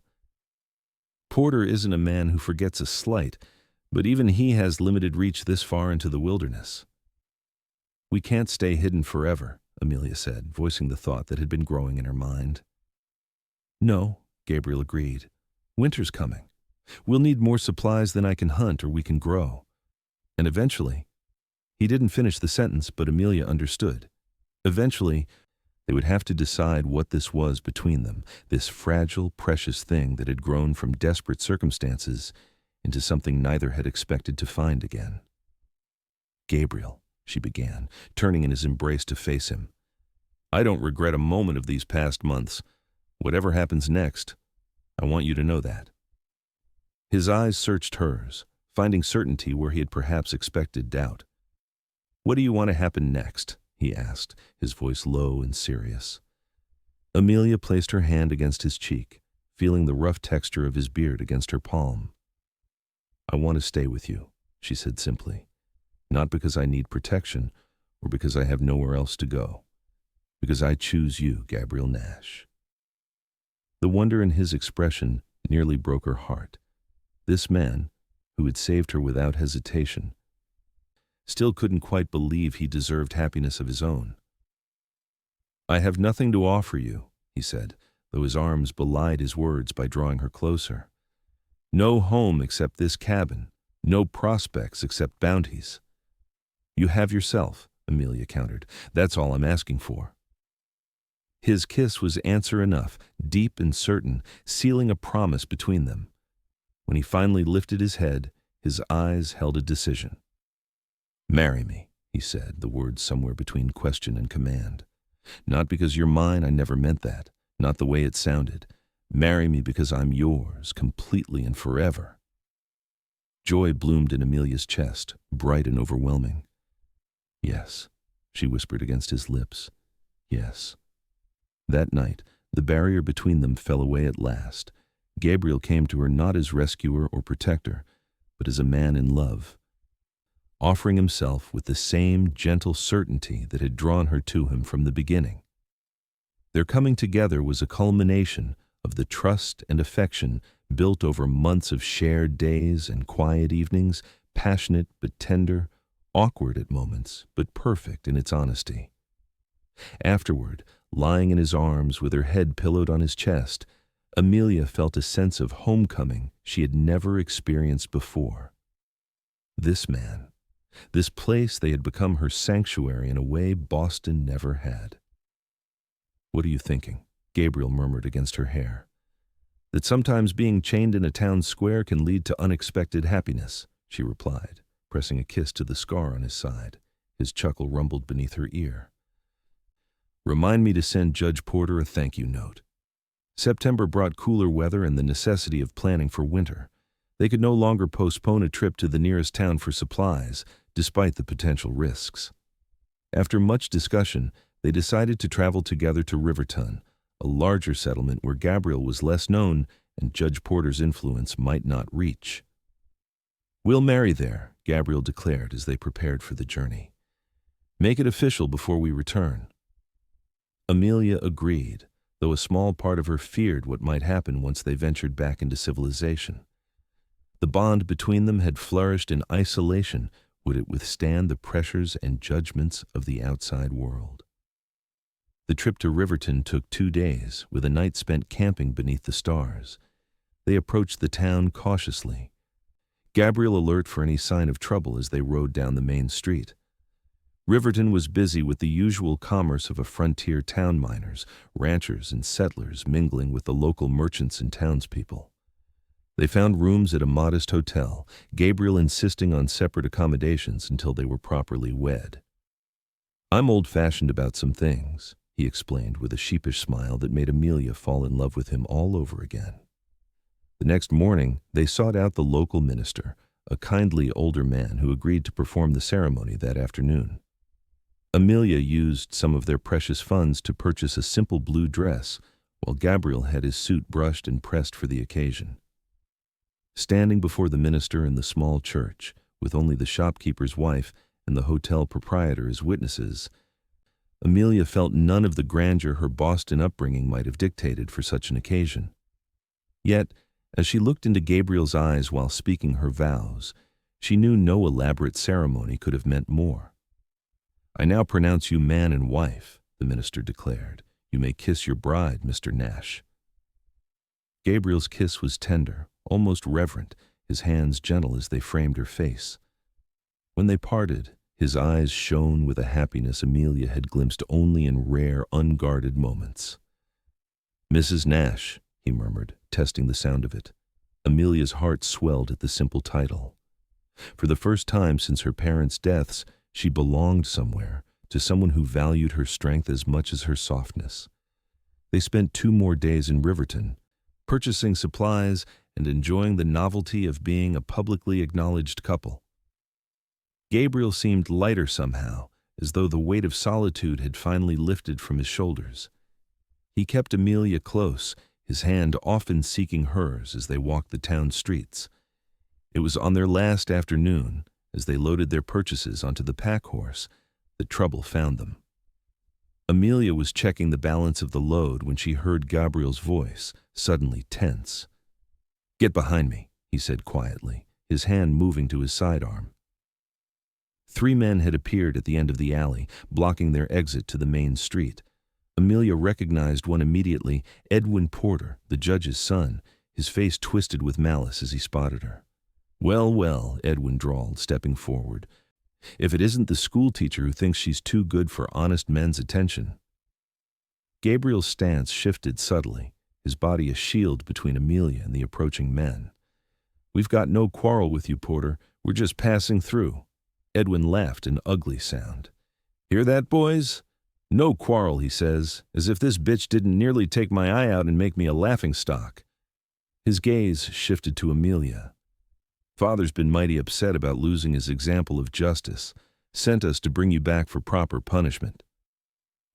"Porter isn't a man who forgets a slight, but even he has limited reach this far into the wilderness." "We can't stay hidden forever," Amelia said, voicing the thought that had been growing in her mind. "No," Gabriel agreed. "Winter's coming. We'll need more supplies than I can hunt or we can grow. And eventually," he didn't finish the sentence, but Amelia understood. Eventually, they would have to decide what this was between them, this fragile, precious thing that had grown from desperate circumstances into something neither had expected to find again. "Gabriel," she began, turning in his embrace to face him. "I don't regret a moment of these past months. Whatever happens next, I want you to know that." His eyes searched hers, finding certainty where he had perhaps expected doubt. "What do you want to happen next?" he asked, his voice low and serious. Amelia placed her hand against his cheek, feeling the rough texture of his beard against her palm. "I want to stay with you," she said simply. "Not because I need protection or because I have nowhere else to go. Because I choose you, Gabriel Nash." The wonder in his expression nearly broke her heart. This man, who had saved her without hesitation, still couldn't quite believe he deserved happiness of his own. "I have nothing to offer you," he said, though his arms belied his words by drawing her closer. "No home except this cabin, no prospects except bounties." "You have yourself," Amelia countered. "That's all I'm asking for." His kiss was answer enough, deep and certain, sealing a promise between them. When he finally lifted his head, his eyes held a decision. "Marry me," he said, the words somewhere between question and command. "Not because you're mine, I never meant that. Not the way it sounded. Marry me because I'm yours, completely and forever." Joy bloomed in Amelia's chest, bright and overwhelming. "Yes," she whispered against his lips. "Yes." That night, the barrier between them fell away at last. Gabriel came to her not as rescuer or protector, but as a man in love, offering himself with the same gentle certainty that had drawn her to him from the beginning. Their coming together was a culmination of the trust and affection built over months of shared days and quiet evenings, passionate but tender, awkward at moments, but perfect in its honesty. Afterward, lying in his arms with her head pillowed on his chest, Amelia felt a sense of homecoming she had never experienced before. This man, this place, they had become her sanctuary in a way Boston never had. "What are you thinking?" Gabriel murmured against her hair. "That sometimes being chained in a town square can lead to unexpected happiness," she replied, pressing a kiss to the scar on his side. His chuckle rumbled beneath her ear. "Remind me to send Judge Porter a thank-you note." September brought cooler weather and the necessity of planning for winter. They could no longer postpone a trip to the nearest town for supplies, despite the potential risks. After much discussion, they decided to travel together to Riverton, a larger settlement where Gabriel was less known and Judge Porter's influence might not reach. "We'll marry there," Gabriel declared as they prepared for the journey. "Make it official before we return." Amelia agreed, though a small part of her feared what might happen once they ventured back into civilization. The bond between them had flourished in isolation. Would it withstand the pressures and judgments of the outside world? The trip to Riverton took 2 days, with a night spent camping beneath the stars. They approached the town cautiously, Gabriel alert for any sign of trouble as they rode down the main street. Riverton was busy with the usual commerce of a frontier town, miners, ranchers, and settlers mingling with the local merchants and townspeople. They found rooms at a modest hotel, Gabriel insisting on separate accommodations until they were properly wed. "I'm old-fashioned about some things," he explained with a sheepish smile that made Amelia fall in love with him all over again. The next morning, they sought out the local minister, a kindly older man who agreed to perform the ceremony that afternoon. Amelia used some of their precious funds to purchase a simple blue dress, while Gabriel had his suit brushed and pressed for the occasion. Standing before the minister in the small church, with only the shopkeeper's wife and the hotel proprietor as witnesses, Amelia felt none of the grandeur her Boston upbringing might have dictated for such an occasion. Yet, as she looked into Gabriel's eyes while speaking her vows, she knew no elaborate ceremony could have meant more. "I now pronounce you man and wife," the minister declared. "You may kiss your bride, Mr. Nash." Gabriel's kiss was tender, almost reverent, his hands gentle as they framed her face. When they parted, his eyes shone with a happiness Amelia had glimpsed only in rare, unguarded moments. "Mrs. Nash," he murmured, testing the sound of it. Amelia's heart swelled at the simple title. For the first time since her parents' deaths, she belonged somewhere, to someone who valued her strength as much as her softness. They spent 2 more days in Riverton, purchasing supplies and enjoying the novelty of being a publicly acknowledged couple. Gabriel seemed lighter somehow, as though the weight of solitude had finally lifted from his shoulders. He kept Amelia close, his hand often seeking hers as they walked the town streets. It was on their last afternoon, as they loaded their purchases onto the pack horse, that trouble found them. Amelia was checking the balance of the load when she heard Gabriel's voice, suddenly tense. "Get behind me," he said quietly, his hand moving to his sidearm. 3 men had appeared at the end of the alley, blocking their exit to the main street. Amelia recognized one immediately, Edwin Porter, the judge's son, his face twisted with malice as he spotted her. "Well, well," Edwin drawled, stepping forward. "If it isn't the schoolteacher who thinks she's too good for honest men's attention." Gabriel's stance shifted subtly, his body a shield between Amelia and the approaching men. "We've got no quarrel with you, Porter. We're just passing through." Edwin laughed an ugly sound. "Hear that, boys? No quarrel," he says, as if this bitch didn't nearly take my eye out and make me a laughingstock. His gaze shifted to Amelia. "Father's been mighty upset about losing his example of justice. Sent us to bring you back for proper punishment."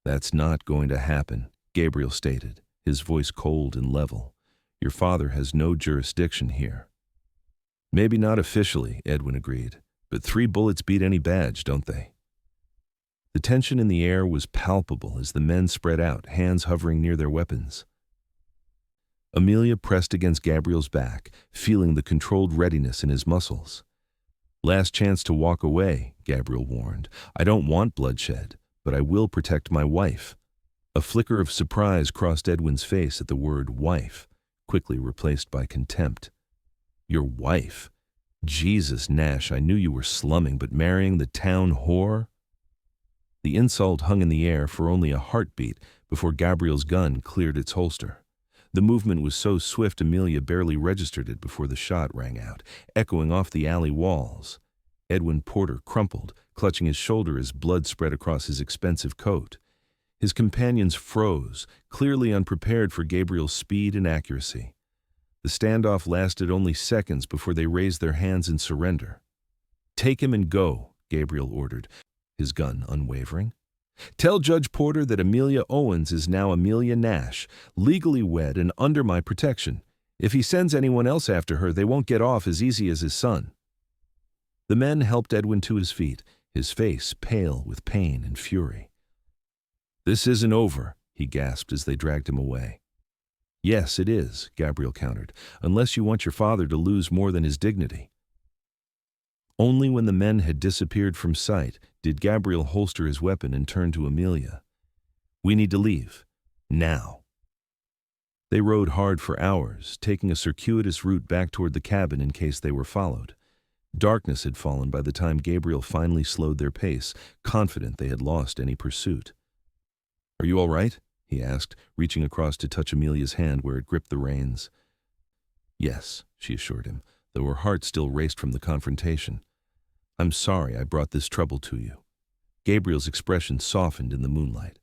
"That's not going to happen," Gabriel stated, his voice cold and level. "Your father has no jurisdiction here." "Maybe not officially," Edwin agreed, "but 3 bullets beat any badge, don't they?" The tension in the air was palpable as the men spread out, hands hovering near their weapons. Amelia pressed against Gabriel's back, feeling the controlled readiness in his muscles. "Last chance to walk away," Gabriel warned. "I don't want bloodshed, but I will protect my wife." A flicker of surprise crossed Edwin's face at the word wife, quickly replaced by contempt. "Your wife? Jesus, Nash, I knew you were slumming, but marrying the town whore?" The insult hung in the air for only a heartbeat before Gabriel's gun cleared its holster. The movement was so swift Amelia barely registered it before the shot rang out, echoing off the alley walls. Edwin Porter crumpled, clutching his shoulder as blood spread across his expensive coat. His companions froze, clearly unprepared for Gabriel's speed and accuracy. The standoff lasted only seconds before they raised their hands in surrender. "Take him and go," Gabriel ordered, his gun unwavering. "Tell Judge Porter that Amelia Owens is now Amelia Nash, legally wed and under my protection. If he sends anyone else after her, they won't get off as easy as his son." The men helped Edwin to his feet, his face pale with pain and fury. "This isn't over," he gasped as they dragged him away. "Yes, it is," Gabriel countered, "unless you want your father to lose more than his dignity." Only when the men had disappeared from sight did Gabriel holster his weapon and turn to Amelia. "We need to leave. Now." They rode hard for hours, taking a circuitous route back toward the cabin in case they were followed. Darkness had fallen by the time Gabriel finally slowed their pace, confident they had lost any pursuit. "Are you all right?" he asked, reaching across to touch Amelia's hand where it gripped the reins. "Yes," she assured him, though her heart still raced from the confrontation. "I'm sorry I brought this trouble to you." Gabriel's expression softened in the moonlight.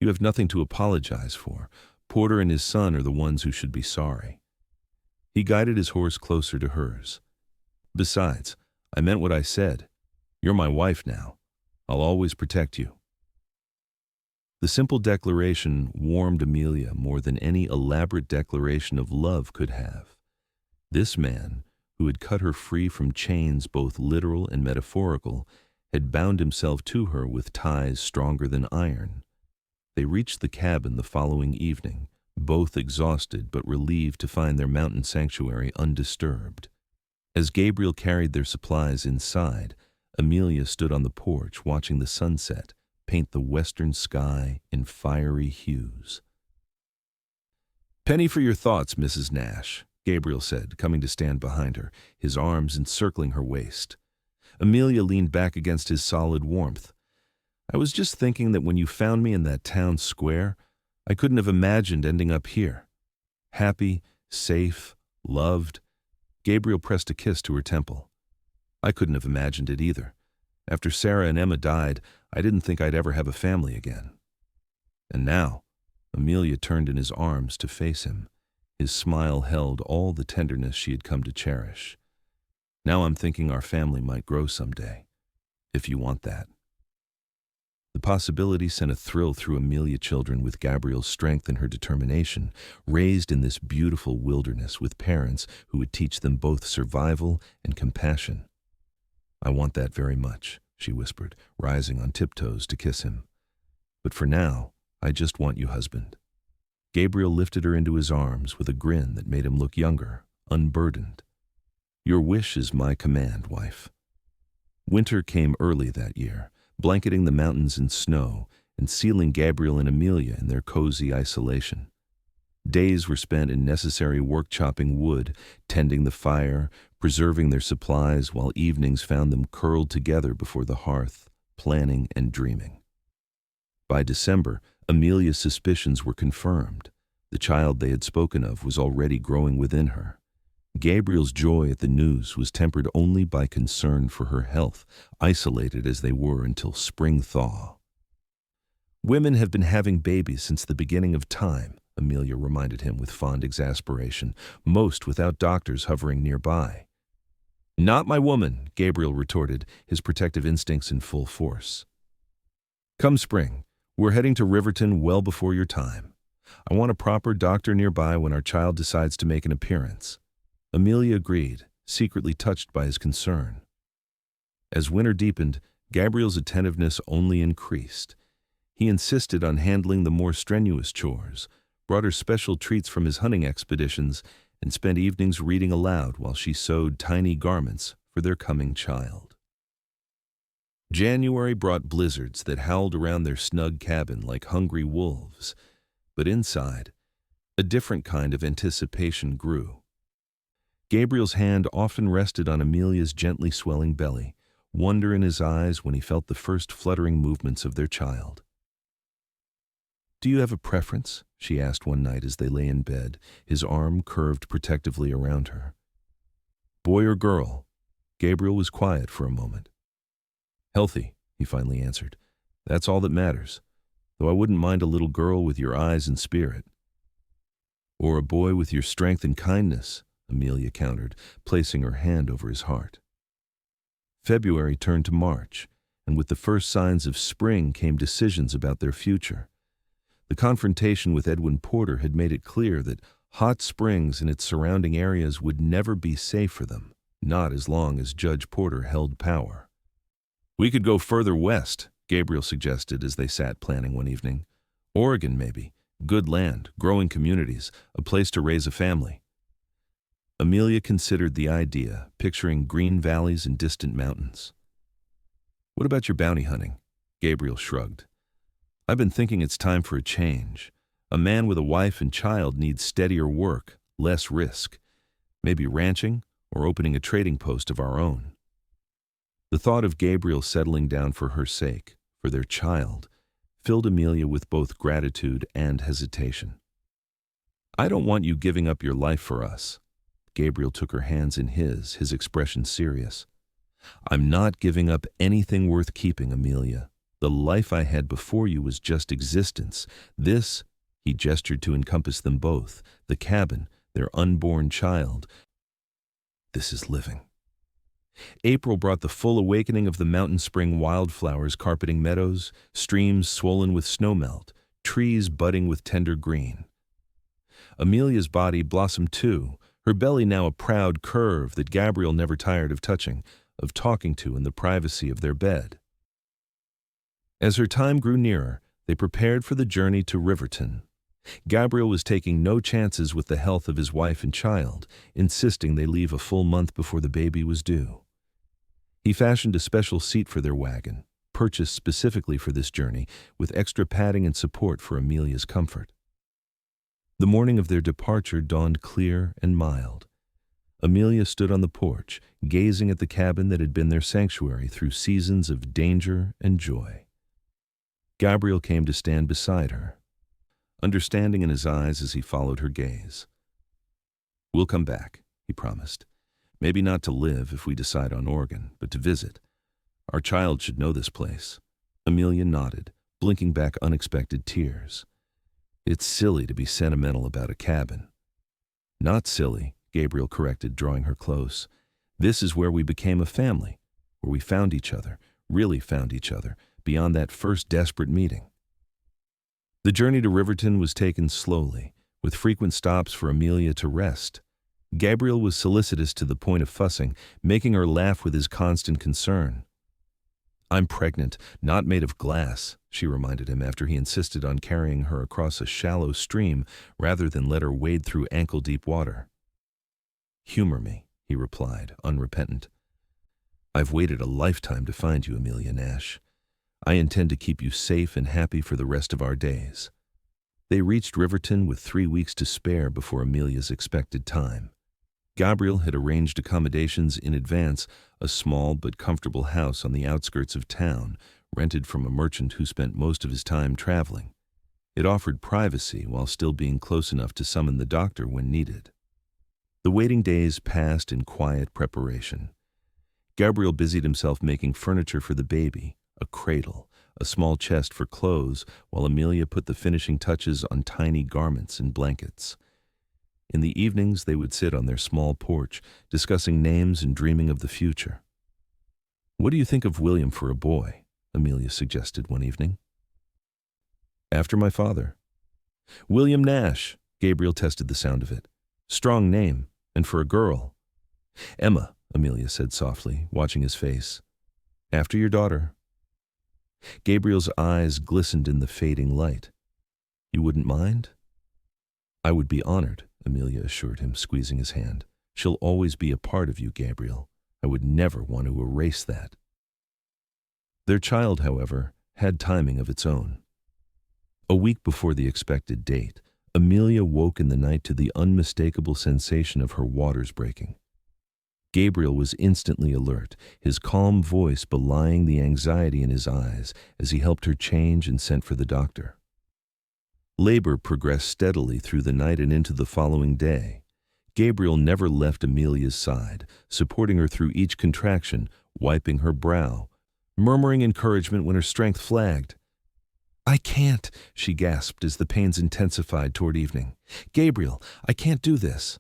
"You have nothing to apologize for. Porter and his son are the ones who should be sorry." He guided his horse closer to hers. "Besides, I meant what I said. You're my wife now. I'll always protect you." The simple declaration warmed Amelia more than any elaborate declaration of love could have. This man, who had cut her free from chains both literal and metaphorical, had bound himself to her with ties stronger than iron. They reached the cabin the following evening, both exhausted but relieved to find their mountain sanctuary undisturbed. As Gabriel carried their supplies inside, Amelia stood on the porch watching the sunset paint the western sky in fiery hues. "Penny for your thoughts, Mrs. Nash," Gabriel said, coming to stand behind her, his arms encircling her waist. Amelia leaned back against his solid warmth. "I was just thinking that when you found me in that town square, I couldn't have imagined ending up here. Happy, safe, loved. Gabriel pressed a kiss to her temple. I couldn't have imagined it either. After Sarah and Emma died, I didn't think I'd ever have a family again. And now, Amelia turned in his arms to face him. His smile held all the tenderness she had come to cherish. Now I'm thinking our family might grow someday, if you want that. The possibility sent a thrill through Amelia children with Gabriel's strength and her determination, raised in this beautiful wilderness with parents who would teach them both survival and compassion. I want that very much, she whispered, rising on tiptoes to kiss him. But for now, I just want you, husband. Gabriel lifted her into his arms with a grin that made him look younger, unburdened. Your wish is my command, wife. Winter came early that year, blanketing the mountains in snow and sealing Gabriel and Amelia in their cozy isolation. Days were spent in necessary work chopping wood, tending the fire, preserving their supplies, while evenings found them curled together before the hearth, planning and dreaming. By December, Amelia's suspicions were confirmed. The child they had spoken of was already growing within her. Gabriel's joy at the news was tempered only by concern for her health, isolated as they were until spring thaw. Women have been having babies since the beginning of time, Amelia reminded him with fond exasperation, most without doctors hovering nearby. Not my woman, Gabriel retorted, his protective instincts in full force. Come spring, we're heading to Riverton well before your time. I want a proper doctor nearby when our child decides to make an appearance. Amelia agreed, secretly touched by his concern. As winter deepened, Gabriel's attentiveness only increased. He insisted on handling the more strenuous chores, brought her special treats from his hunting expeditions, and spent evenings reading aloud while she sewed tiny garments for their coming child. January brought blizzards that howled around their snug cabin like hungry wolves, but inside, a different kind of anticipation grew. Gabriel's hand often rested on Amelia's gently swelling belly, wonder in his eyes when he felt the first fluttering movements of their child. Do you have a preference? She asked one night as they lay in bed, his arm curved protectively around her. Boy or girl? Gabriel was quiet for a moment. Healthy, he finally answered. That's all that matters, though I wouldn't mind a little girl with your eyes and spirit. Or a boy with your strength and kindness, Amelia countered, placing her hand over his heart. February turned to March, and with the first signs of spring came decisions about their future. The confrontation with Edwin Porter had made it clear that Hot Springs and its surrounding areas would never be safe for them, not as long as Judge Porter held power. We could go further west, Gabriel suggested as they sat planning one evening. Oregon, maybe. Good land, growing communities, a place to raise a family. Amelia considered the idea, picturing green valleys and distant mountains. What about your bounty hunting? Gabriel shrugged. I've been thinking it's time for a change. A man with a wife and child needs steadier work, less risk. Maybe ranching or opening a trading post of our own. The thought of Gabriel settling down for her sake, for their child, filled Amelia with both gratitude and hesitation. I don't want you giving up your life for us. Gabriel took her hands in his expression serious. I'm not giving up anything worth keeping, Amelia. The life I had before you was just existence. This, he gestured to encompass them both, the cabin, their unborn child. This is living. April brought the full awakening of the mountain spring wildflowers carpeting meadows, streams swollen with snowmelt, trees budding with tender green. Amelia's body blossomed too, her belly now a proud curve that Gabriel never tired of touching, of talking to in the privacy of their bed. As her time grew nearer, they prepared for the journey to Riverton. Gabriel was taking no chances with the health of his wife and child, insisting they leave a full month before the baby was due. He fashioned a special seat for their wagon, purchased specifically for this journey, with extra padding and support for Amelia's comfort. The morning of their departure dawned clear and mild. Amelia stood on the porch, gazing at the cabin that had been their sanctuary through seasons of danger and joy. Gabriel came to stand beside her, understanding in his eyes as he followed her gaze. We'll come back, he promised. Maybe not to live if we decide on Oregon, but to visit. Our child should know this place. Amelia nodded, blinking back unexpected tears. It's silly to be sentimental about a cabin. Not silly, Gabriel corrected, drawing her close. This is where we became a family, where we found each other, really found each other, beyond that first desperate meeting. The journey to Riverton was taken slowly, with frequent stops for Amelia to rest. Gabriel was solicitous to the point of fussing, making her laugh with his constant concern. I'm pregnant, not made of glass, she reminded him after he insisted on carrying her across a shallow stream rather than let her wade through ankle-deep water. Humor me, he replied, unrepentant. I've waited a lifetime to find you, Amelia Nash. I intend to keep you safe and happy for the rest of our days. They reached Riverton with 3 weeks to spare before Amelia's expected time. Gabriel had arranged accommodations in advance, a small but comfortable house on the outskirts of town, rented from a merchant who spent most of his time traveling. It offered privacy while still being close enough to summon the doctor when needed. The waiting days passed in quiet preparation. Gabriel busied himself making furniture for the baby, a cradle, a small chest for clothes, while Amelia put the finishing touches on tiny garments and blankets. In the evenings, they would sit on their small porch, discussing names and dreaming of the future. What do you think of William for a boy? Amelia suggested one evening. After my father. William Nash, Gabriel tested the sound of it. Strong name, and for a girl. Emma, Amelia said softly, watching his face. After your daughter. Gabriel's eyes glistened in the fading light. You wouldn't mind? I would be honored, Amelia assured him, squeezing his hand. She'll always be a part of you, Gabriel. I would never want to erase that. Their child, however, had timing of its own. A week before the expected date, Amelia woke in the night to the unmistakable sensation of her waters breaking. Gabriel was instantly alert, his calm voice belying the anxiety in his eyes as he helped her change and sent for the doctor. Labor progressed steadily through the night and into the following day. Gabriel never left Amelia's side, supporting her through each contraction, wiping her brow, murmuring encouragement when her strength flagged. I can't, she gasped as the pains intensified toward evening. Gabriel, I can't do this.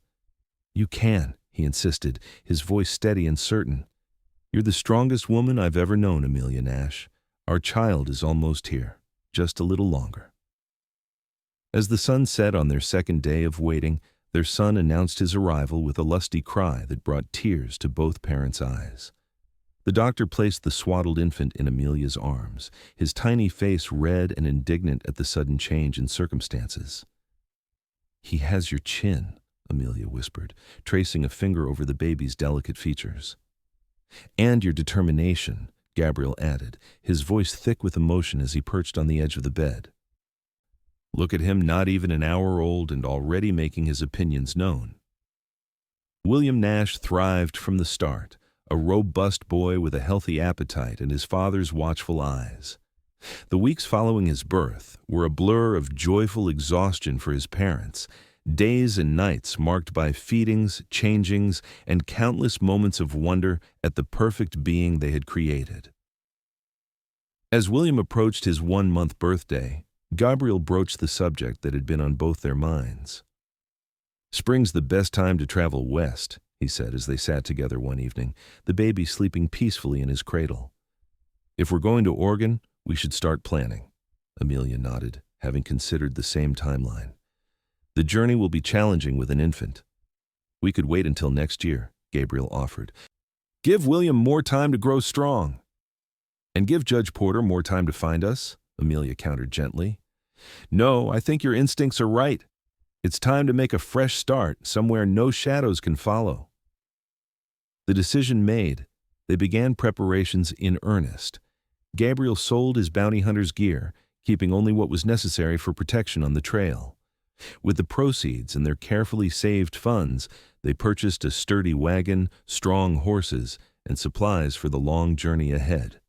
You can, he insisted, his voice steady and certain. You're the strongest woman I've ever known, Amelia Nash. Our child is almost here, just a little longer. As the sun set on their second day of waiting, their son announced his arrival with a lusty cry that brought tears to both parents' eyes. The doctor placed the swaddled infant in Amelia's arms, his tiny face red and indignant at the sudden change in circumstances. He has your chin, Amelia whispered, tracing a finger over the baby's delicate features. And your determination, Gabriel added, his voice thick with emotion as he perched on the edge of the bed. Look at him, not even an hour old and already making his opinions known. William Nash thrived from the start, a robust boy with a healthy appetite and his father's watchful eyes. The weeks following his birth were a blur of joyful exhaustion for his parents, days and nights marked by feedings, changings, and countless moments of wonder at the perfect being they had created. As William approached his 1-month birthday, Gabriel broached the subject that had been on both their minds. Spring's the best time to travel west, he said as they sat together one evening, the baby sleeping peacefully in his cradle. If we're going to Oregon, we should start planning. Amelia nodded, having considered the same timeline. The journey will be challenging with an infant. We could wait until next year, Gabriel offered. Give William more time to grow strong. And give Judge Porter more time to find us, Amelia countered gently. No, I think your instincts are right. It's time to make a fresh start, somewhere no shadows can follow. The decision made, they began preparations in earnest. Gabriel sold his bounty hunter's gear, keeping only what was necessary for protection on the trail. With the proceeds and their carefully saved funds, they purchased a sturdy wagon, strong horses, and supplies for the long journey ahead.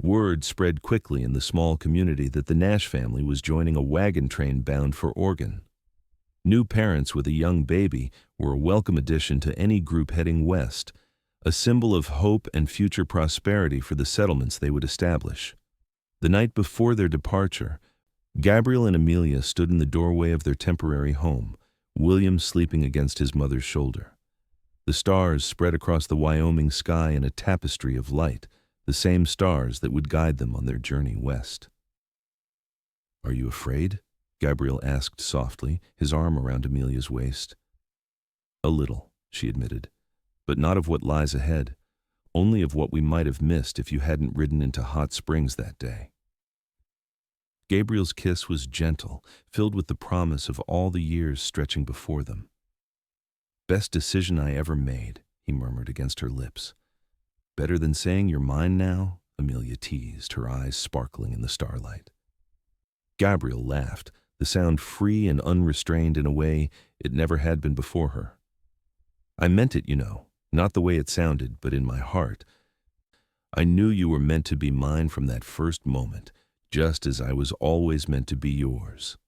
Word spread quickly in the small community that the Nash family was joining a wagon train bound for Oregon. New parents with a young baby were a welcome addition to any group heading west, a symbol of hope and future prosperity for the settlements they would establish. The night before their departure, Gabriel and Amelia stood in the doorway of their temporary home, William sleeping against his mother's shoulder. The stars spread across the Wyoming sky in a tapestry of light, the same stars that would guide them on their journey west. "Are you afraid?" Gabriel asked softly, his arm around Amelia's waist. "A little," she admitted, "but not of what lies ahead, only of what we might have missed if you hadn't ridden into Hot Springs that day." Gabriel's kiss was gentle, filled with the promise of all the years stretching before them. "Best decision I ever made," he murmured against her lips. "Better than saying you're mine now?" Amelia teased, her eyes sparkling in the starlight. Gabriel laughed, the sound free and unrestrained in a way it never had been before her. "I meant it, you know, not the way it sounded, but in my heart. I knew you were meant to be mine from that first moment, just as I was always meant to be yours."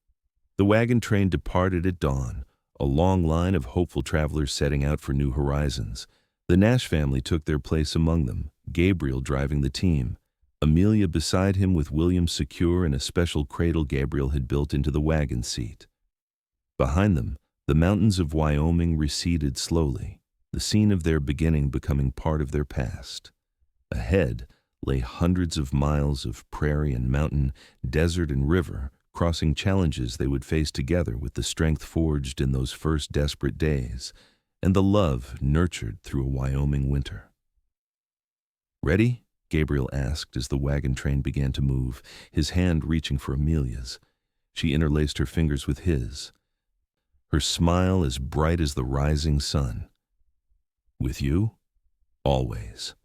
The wagon train departed at dawn, a long line of hopeful travelers setting out for new horizons. The Nash family took their place among them, Gabriel driving the team, Amelia beside him with William secure in a special cradle Gabriel had built into the wagon seat. Behind them, the mountains of Wyoming receded slowly, the scene of their beginning becoming part of their past. Ahead lay hundreds of miles of prairie and mountain, desert and river, crossing challenges they would face together with the strength forged in those first desperate days, and the love nurtured through a Wyoming winter. "Ready?" Gabriel asked as the wagon train began to move, his hand reaching for Amelia's. She interlaced her fingers with his, her smile as bright as the rising sun. "With you? Always."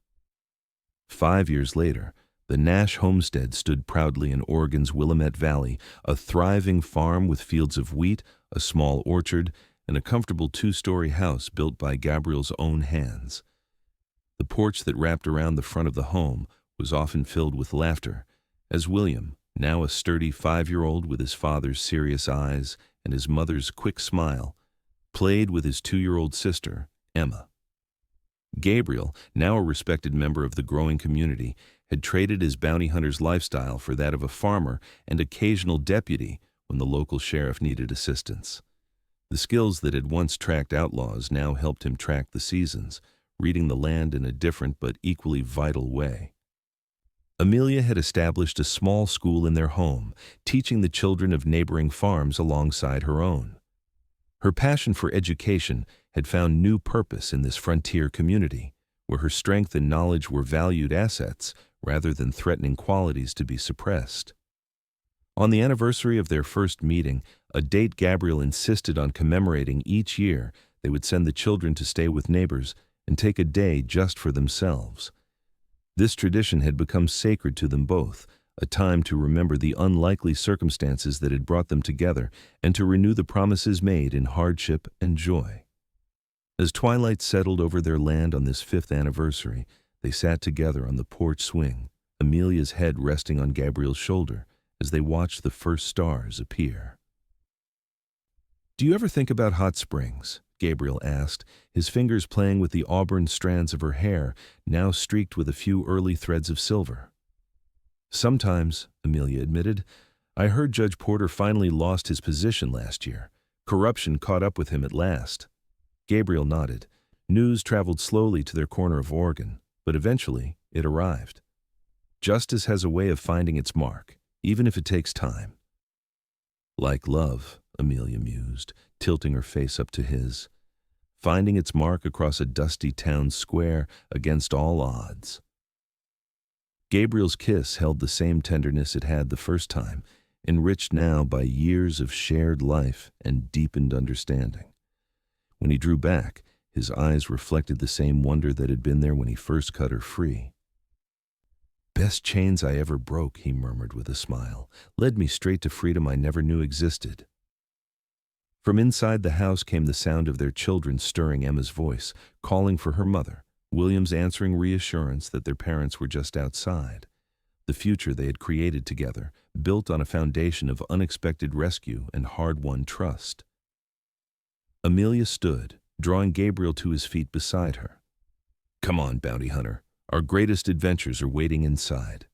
5 years later, the Nash homestead stood proudly in Oregon's Willamette Valley, a thriving farm with fields of wheat, a small orchard, and a comfortable 2-story house built by Gabriel's own hands. The porch that wrapped around the front of the home was often filled with laughter, as William, now a sturdy 5-year-old with his father's serious eyes and his mother's quick smile, played with his 2-year-old sister, Emma. Gabriel, now a respected member of the growing community, had traded his bounty hunter's lifestyle for that of a farmer and occasional deputy when the local sheriff needed assistance. The skills that had once tracked outlaws now helped him track the seasons, reading the land in a different but equally vital way. Amelia had established a small school in their home, teaching the children of neighboring farms alongside her own. Her passion for education had found new purpose in this frontier community, where her strength and knowledge were valued assets rather than threatening qualities to be suppressed. On the anniversary of their first meeting, a date Gabriel insisted on commemorating each year, they would send the children to stay with neighbors and take a day just for themselves. This tradition had become sacred to them both, a time to remember the unlikely circumstances that had brought them together and to renew the promises made in hardship and joy. As twilight settled over their land on this 5th anniversary, they sat together on the porch swing, Amelia's head resting on Gabriel's shoulder as they watched the first stars appear. "Do you ever think about Hot Springs?" Gabriel asked, his fingers playing with the auburn strands of her hair, now streaked with a few early threads of silver. "Sometimes," Amelia admitted. "I heard Judge Porter finally lost his position last year. Corruption caught up with him at last." Gabriel nodded. News traveled slowly to their corner of Oregon, but eventually it arrived. Justice has a way of finding its mark, even if it takes time. "Like love," Amelia mused, tilting her face up to his, finding its mark across a dusty town square against all odds. Gabriel's kiss held the same tenderness it had the first time, enriched now by years of shared life and deepened understanding. When he drew back, his eyes reflected the same wonder that had been there when he first cut her free. "Best chains I ever broke," he murmured with a smile, "led me straight to freedom I never knew existed." From inside the house came the sound of their children stirring Emma's voice, calling for her mother, William's answering reassurance that their parents were just outside. The future they had created together, built on a foundation of unexpected rescue and hard-won trust. Amelia stood, drawing Gabriel to his feet beside her. "Come on, bounty hunter. Our greatest adventures are waiting inside."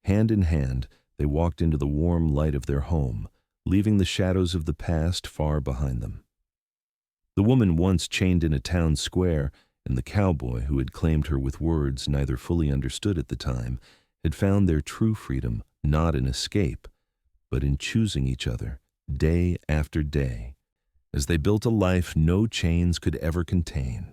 Hand in hand, they walked into the warm light of their home, leaving the shadows of the past far behind them. The woman once chained in a town square, and the cowboy who had claimed her with words neither fully understood at the time, had found their true freedom not in escape, but in choosing each other day after day, as they built a life no chains could ever contain.